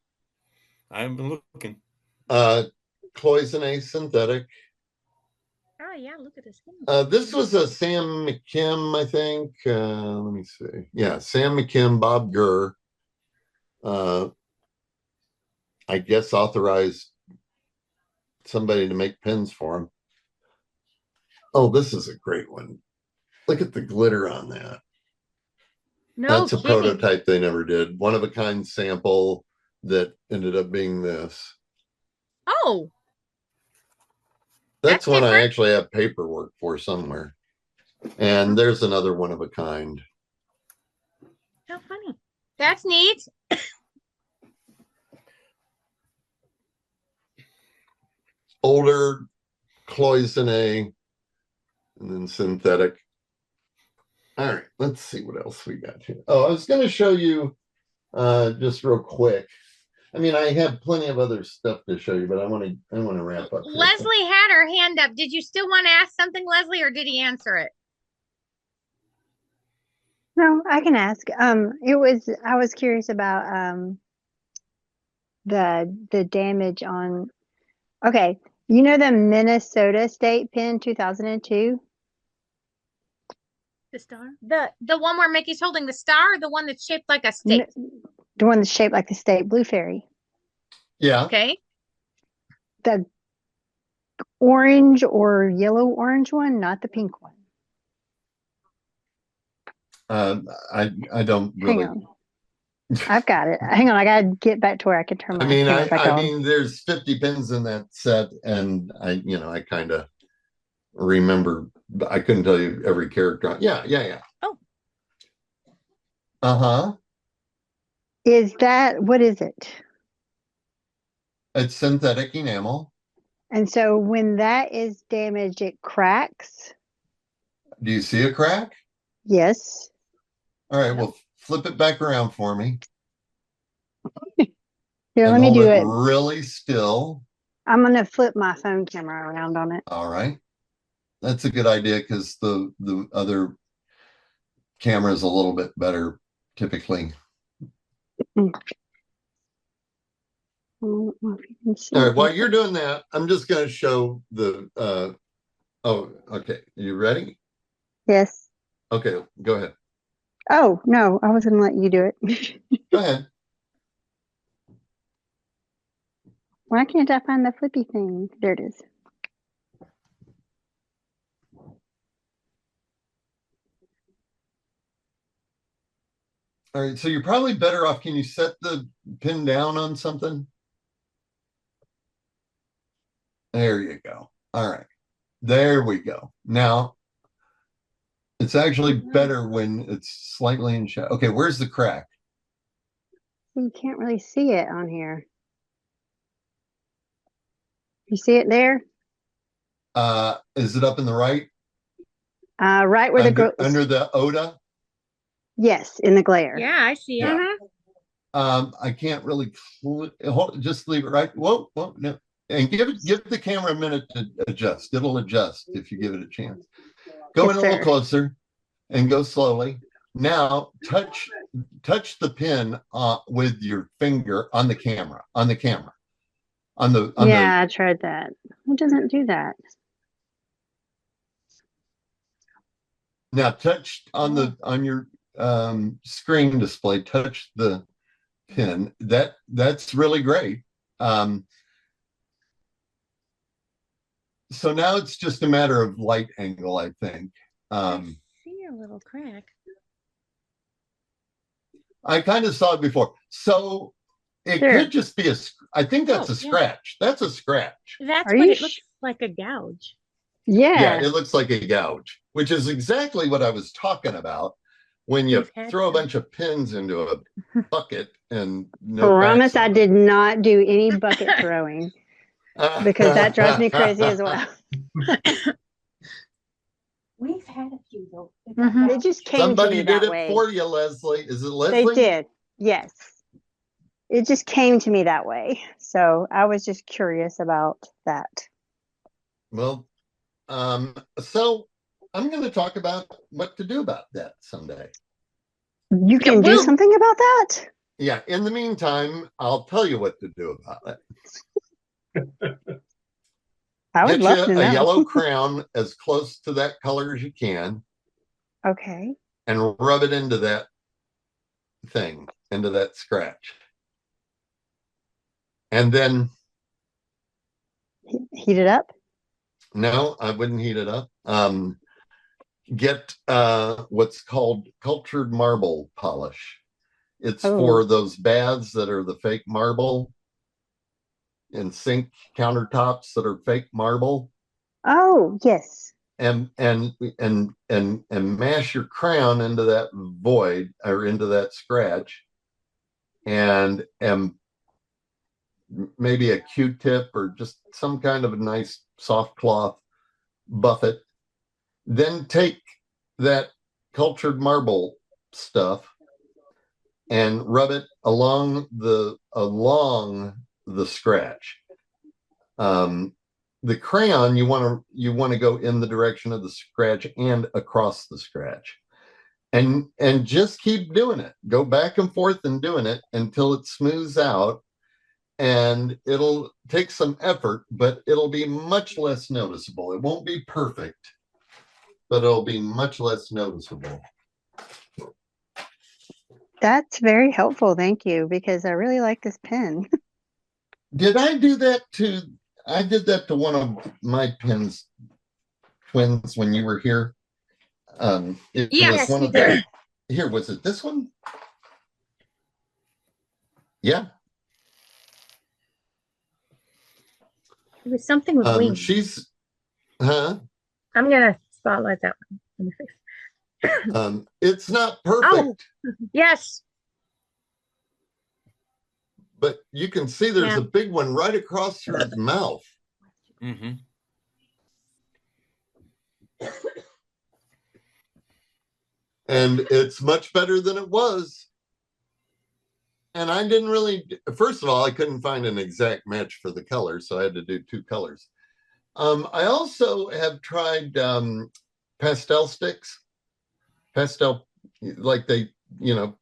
I'm looking. Cloisonne synthetic. Oh yeah, look at this. This was a Sam McKim, I think. Let me see. Yeah, Sam McKim, Bob Gurr. I guess authorized somebody to make pins for him. Oh, this is a great one. Look at the glitter on that. No That's a kidding. prototype they never did. One of a kind sample that ended up being this. Oh. That's one I different. actually have paperwork for somewhere. And there's another one of a kind. How funny. That's neat. Older cloisonne and then synthetic. All right, let's see what else we got here. Oh, I was going to show you just real quick. I mean, I have plenty of other stuff to show you, but I want to wrap up. Leslie had her hand up. Did you still want to ask something, Leslie, or did he answer it? No, I can ask. I was curious about the damage on. Okay, you know the Minnesota State Pin 2002? The star? The one where Mickey's holding the star, or the one that's shaped like a state? The one that's shaped like the state Blue Fairy. Yeah. Okay. The orange or yellow orange one, not the pink one. I don't really. Hang on. I've got it. Hang on, I gotta get back to where I can turn my camera back on. I mean, there's 50 pins in that set, and I kind of remember. I couldn't tell you every character. Yeah. Oh. Uh-huh. What is it? It's synthetic enamel. And so when that is damaged, it cracks? Do you see a crack? Yes. All right, well, flip it back around for me. Here, let me do it. Really still. I'm going to flip my phone camera around on it. All right. That's a good idea because the other camera is a little bit better typically. I don't know if you can see All right, it. while you're doing that, I'm just going to show the, oh, okay. You ready? Yes. Okay, go ahead. Oh, no, I was going to let you do it. Go ahead. Why can't I find the flippy thing? There it is. All right, so you're probably better off. Can you set the pin down on something? There you go. All right, there we go. Now, it's actually better when it's slightly in shadow. Okay, where's the crack? You can't really see it on here. You see it there? Is it up in the right? Right where Under the Oda? Yes, in the glare. Yeah, I see it. Yeah. I can't really just leave it right. Whoa, no. And give the camera a minute to adjust. It'll adjust if you give it a chance. Go Yes, in a little sir. closer and go slowly. Now touch the pin with your finger on the camera. Yeah, I tried that. It doesn't do that. Now touch on your screen display, touch the pin. That's really great. So now it's just a matter of light angle, I think. I see a little crack. I kind of saw it before. So it could just be I think that's a scratch. That's a scratch. That's Are what you it looks like, a gouge. Yeah, Yeah. it looks like a gouge, which is exactly what I was talking about when you We've had throw a some. bunch of pins into a bucket and no Promise backs I on did not do any bucket throwing them. because that drives me crazy as well. We've had a few though. It just came to Somebody me did that it way. for you, Leslie. Is it They Leslie? did. Yes. It just came to me that way. So I was just curious about that. Well, so I'm going to talk about what to do about that someday. You can do we'll- something about that? Yeah. In the meantime, I'll tell you what to do about it. I would Get love you to a know. yellow crown as close to that color as you can, Okay. and rub it into that thing, into that scratch. And then, Heat it up? no, I wouldn't heat it up. Get what's called cultured marble polish. It's for those baths that are the fake marble and sink countertops that are fake marble. Oh, yes. And mash your crown into that void or into that scratch, and maybe a Q-tip or just some kind of a nice soft cloth, buff it. Then take that cultured marble stuff and rub it along the scratch. The crayon, you want to go in the direction of the scratch and across the scratch, and just keep doing it. Go back and forth and doing it until it smooths out. And it'll take some effort, but it'll be much less noticeable. It won't be perfect, but it'll be much less noticeable. That's very helpful. Thank you, because I really like this pen. Did I do that to? I did that to one of my pins, twins, when you were here. It Yes, was one you of the. Here, was it this one? Yeah. It was something with wings. She's, huh? I'm gonna spotlight that one. It's not perfect, Yes. but you can see there's a big one right across her mouth. Mm-hmm. And it's much better than it was. And I didn't really, first of all, I couldn't find an exact match for the color, so I had to do two colors. I also have tried pastel sticks. Pastel, like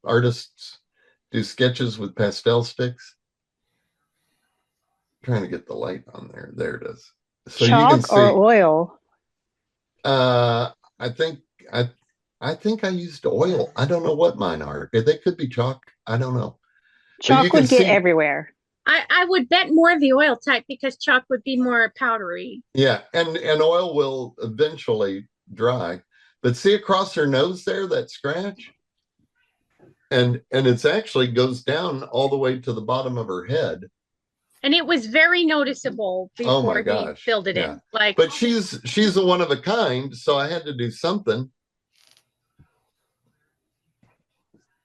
artists do sketches with pastel sticks. trying to get the light on there. There it is. So you can Chalk see. or oil? I think I think I used oil. I don't know what mine are. They could be chalk. I don't know. But you Chalk can would get see, everywhere. I would bet more the oil type because chalk would be more powdery. yeah, and oil will eventually dry. But see across her nose there, that scratch? And it's actually goes down all the way to the bottom of her head. And it was very noticeable Oh before my he gosh. filled it Yeah. in. Like, But she's a one of a kind, so I had to do something.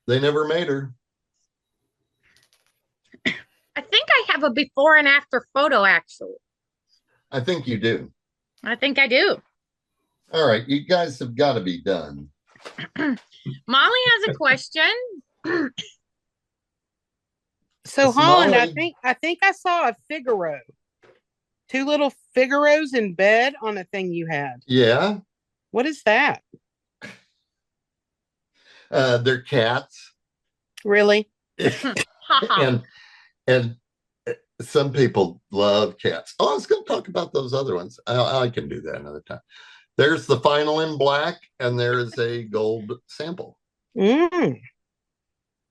They never made her. I think I have a before and after photo, actually. I think you do. I think I do. All right, you guys have got to be done. Molly has a question. So It's Holland, Molly. I think I saw a Figaro. Two little Figaros in bed on a thing you had. Yeah, What is that? they're cats. Really? and some people love cats. Oh, I was going to talk about those other ones. I can do that another time. There's the final in black, and there is a gold sample. Mm.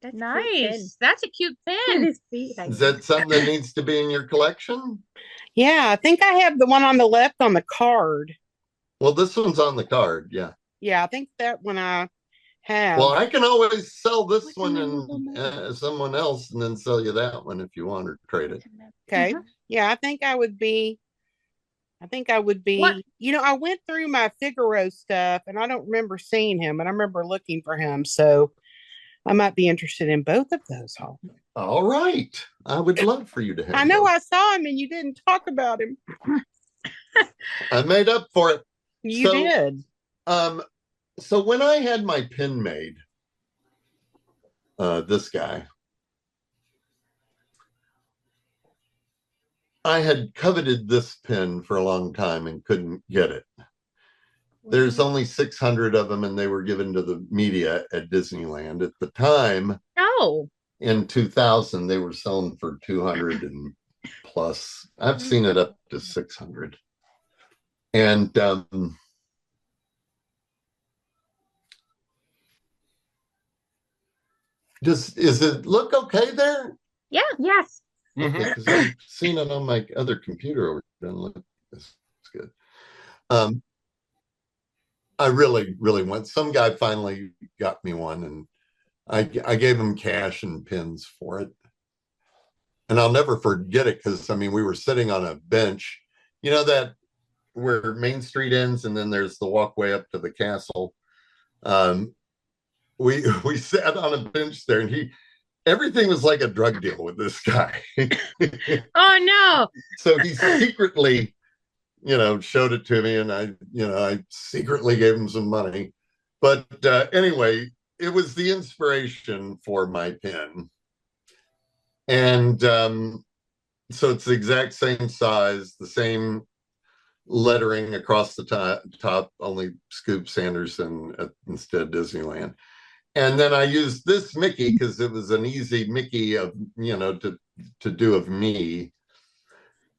That's Nice. That's a cute Look at pin. his feet. Is that something that needs to be in your collection? Yeah, I think I have the one on the left on the card. Well, this one's on the card. Yeah. Yeah, I think that one I have. Well, I can always sell this What's one in the little and note? someone else, and then sell you that one if you want or trade it. Okay. Yeah, I think I would be. What? You know, I went through my Figaro stuff and I don't remember seeing him, but I remember looking for him. So I might be interested in both of those. Holland. All right. I would love for you to have I know those. I saw him and you didn't talk about him. I made up for it. You So- did. So when I had my pin made, this guy, I had coveted this pin for a long time and couldn't get it. There's only 600 of them, and they were given to the media at Disneyland. At the time, Oh, in 2000, they were selling for 200 and plus. I've seen it up to 600. And is it look okay there? yeah. Yes. Mhm. Because I've seen it on my other computer over there. And look, it's good. I really, really want. Some guy finally got me one, and I gave him cash and pins for it. And I'll never forget it because I mean we were sitting on a bench, you know that where Main Street ends, and then there's the walkway up to the castle. We sat on a bench there, and everything was like a drug deal with this guy. Oh no. So he secretly, showed it to me, and I secretly gave him some money. But anyway, it was the inspiration for my pen. And so it's the exact same size, the same lettering across the top, only Scoop Sanderson instead Disneyland. And then I used this Mickey because it was an easy Mickey of, to do of me.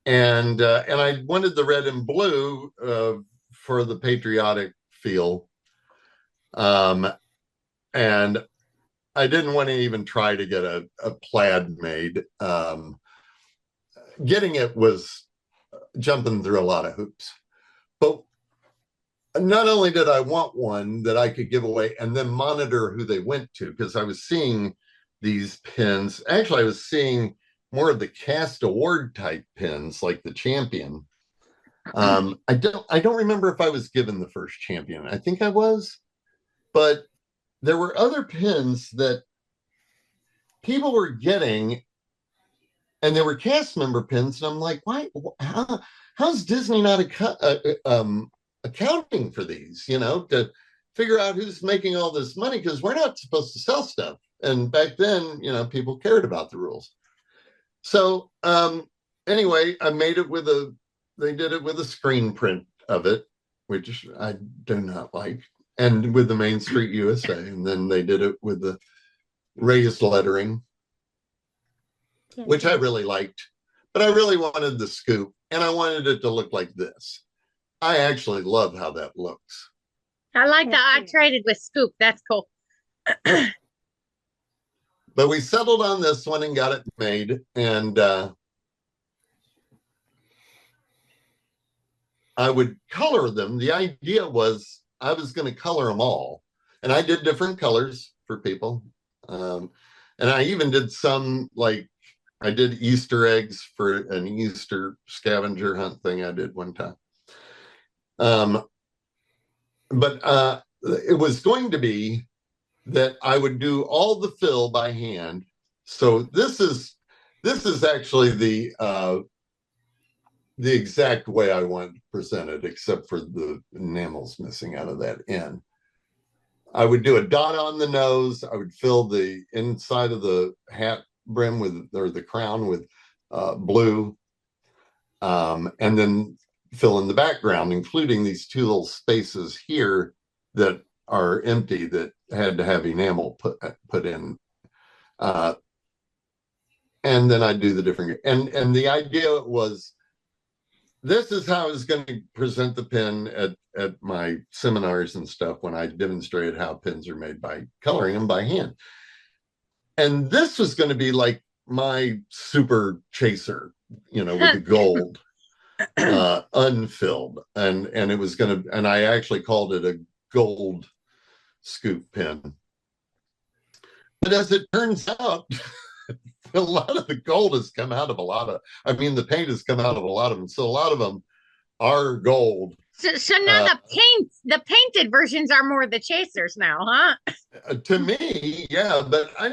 And I wanted the red and blue for the patriotic feel. And I didn't want to even try to get a plaid made. Getting it was jumping through a lot of hoops. But not only did I want one that I could give away and then monitor who they went to, because I was seeing these pins. Actually, I was seeing more of the cast award type pins, like the champion. I don't remember if I was given the first champion. I think I was, but there were other pins that people were getting, and they were cast member pins. And I'm like, why? How's Disney not accounting for these? To figure out who's making all this money, because we're not supposed to sell stuff. And back then, people cared about the rules. So anyway, I made it they did it with a screen print of it, which I do not like, and with the Main Street USA. And then they did it with the raised lettering, which I really liked. but I really wanted the scoop and I wanted it to look like this. I actually love how that looks. I like that. I Yeah. traded with Scoop. That's cool. But we settled on this one and got it made. And I would color them. The idea was I was going to color them all. And I did different colors for people. And I even did some, like, I did Easter eggs for an Easter scavenger hunt thing I did one time. But it was going to be that I would do all the fill by hand. So this is actually the exact way I want to present it, except for the enamel's missing out of that end. I would do a dot on the nose. I would fill the inside of the hat brim with, or the crown with blue, and then fill in the background, including these two little spaces here that are empty that had to have enamel put in. And then I do the different, and the idea was, this is how I was going to present the pin at my seminars and stuff when I demonstrated how pins are made by coloring them by hand. And this was going to be like my super chaser, with the gold unfilled. And it was going to, and I actually called it a gold scoop pin. But as it turns out, a lot of the gold has come out of the paint has come out of a lot of them. So a lot of them are gold. So now the painted versions are more the chasers now, huh? To me, yeah, but I'm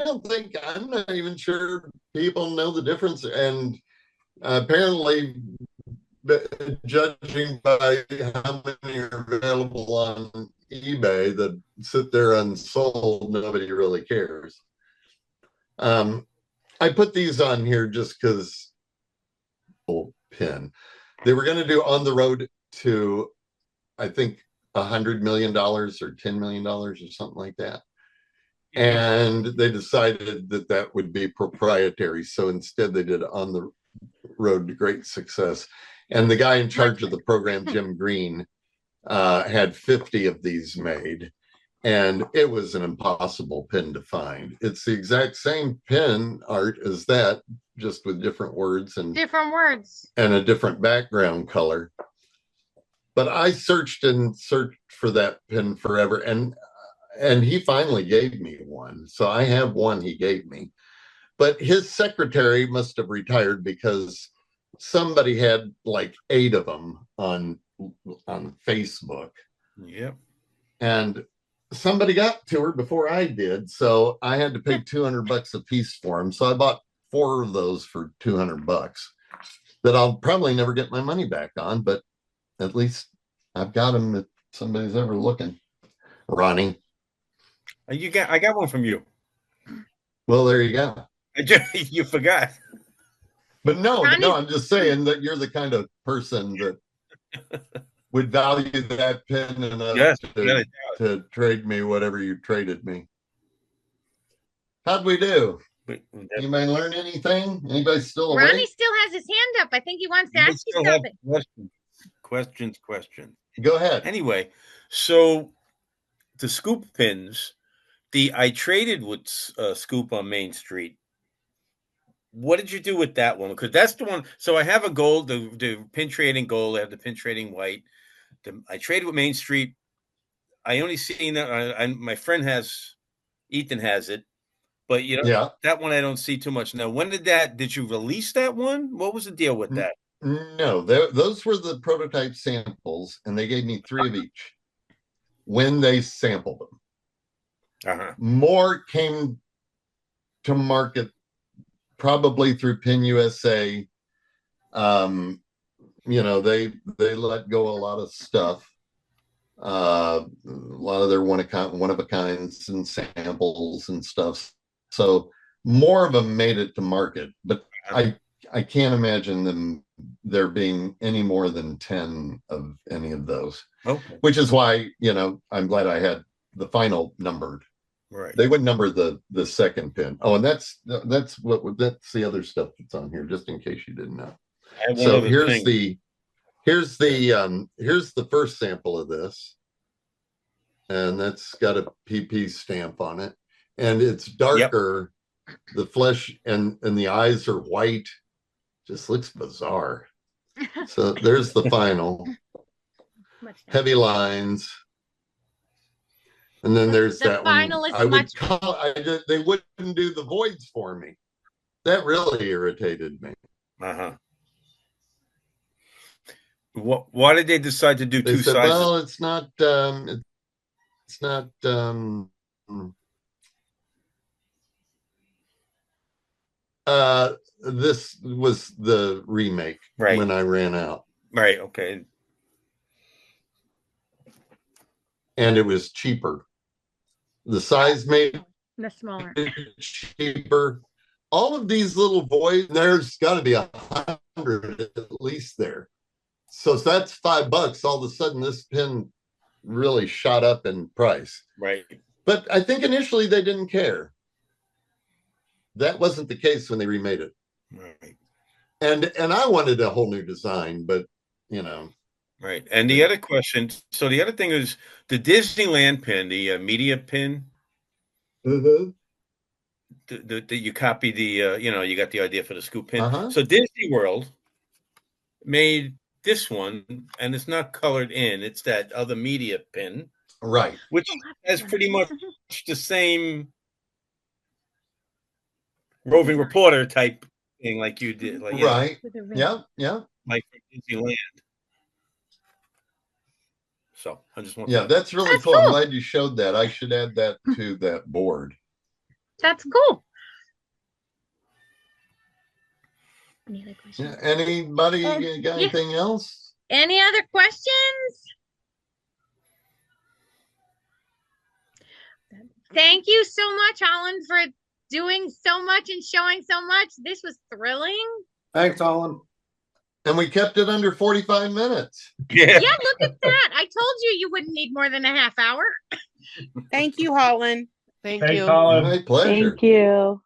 not even sure people know the difference. And apparently, judging by how many are available on eBay that sit there unsold, nobody really cares. I put these on here just because pin. They were going to do On the Road to, I think, $100 million or $10 million or something like that. And they decided that would be proprietary. So instead they did On the Road to Great Success. And the guy in charge of the program, Jim Green, had 50 of these made. And it was an impossible pin to find. It's the exact same pin art as that, just with different words and a different background color. But I searched for that pin forever, and he finally gave me one. So I have one he gave me. But his secretary must have retired because somebody had like 8 of them on Facebook. Yep. And somebody got to her before I did, so I had to pay $200 a piece for them. So I bought 4 of those for $200 that I'll probably never get my money back on, but at least I've got them if somebody's ever looking. Ronnie, I got one from you. Well, there you go. You forgot. But no, I'm just saying that you're the kind of person that would value that pin enough to trade me whatever you traded me. How'd we do? Anybody learn anything? Anybody still awake? Ronnie still has his hand up. I think he wants to ask you something. Questions. Go ahead. Anyway, so the scoop pins, I traded with Scoop on Main Street. What did you do with that one? Because that's the one. So I have a gold, the pin trading gold. I have the pin trading white. I traded with Main Street. I only seen that. My friend Ethan has it, but that one I don't see too much now. When did you release that one? What was the deal with that? No, those were the prototype samples, and they gave me 3 of each when they sampled them. More came to market probably through Pin USA. They let go a lot of stuff, a lot of their one of a kinds and samples and stuff. So more of them made it to market, but I can't imagine there being any more than 10 of any of those. Okay. Which is why I'm glad I had the final numbered Right. They would number the second pin. Oh, and that's the other stuff that's on here, just in case you didn't know. And one So other here's thing. here's the first sample of this, and that's got a PP stamp on it, and it's darker. The flesh and the eyes are white. Just looks bizarre. So there's the final. Heavy lines. And then there's The that final one. is They wouldn't do the voids for me. That really irritated me. Uh-huh. Why did they decide to do They two said, sizes? well, it's not this was the remake Right. when I ran out. Right, okay. And it was cheaper. The size made The smaller. it cheaper. All of these little voids, there's got to be 100 at least there. So that's $5. All of a sudden, this pin really shot up in price. Right. But I think initially they didn't care. That wasn't the case when they remade it. Right. And I wanted a whole new design, but Right. And the other question, so the other thing is the Disneyland pin, the media pin, that you copy the, you got the idea for the scoop pin. Uh-huh. So Disney World made this one, and it's not colored in. It's that other media pin, right, which has pretty much the same roving reporter type thing like you did. Like, right. Yeah. Like Disneyland. So I just want that's really That's cool. I'm cool. glad you showed that. I should add that to that board. That's cool. Any other questions? Yeah. Anybody got yeah. anything else? Any other questions? Thank you so much, Holland, for doing so much and showing so much. This was thrilling. Thanks, Holland. And we kept it under 45 minutes. Yeah. Yeah, look at that. I told you wouldn't need more than a half hour. Thank you, Holland. Thank Thanks, you. Holland. My pleasure. Thank you.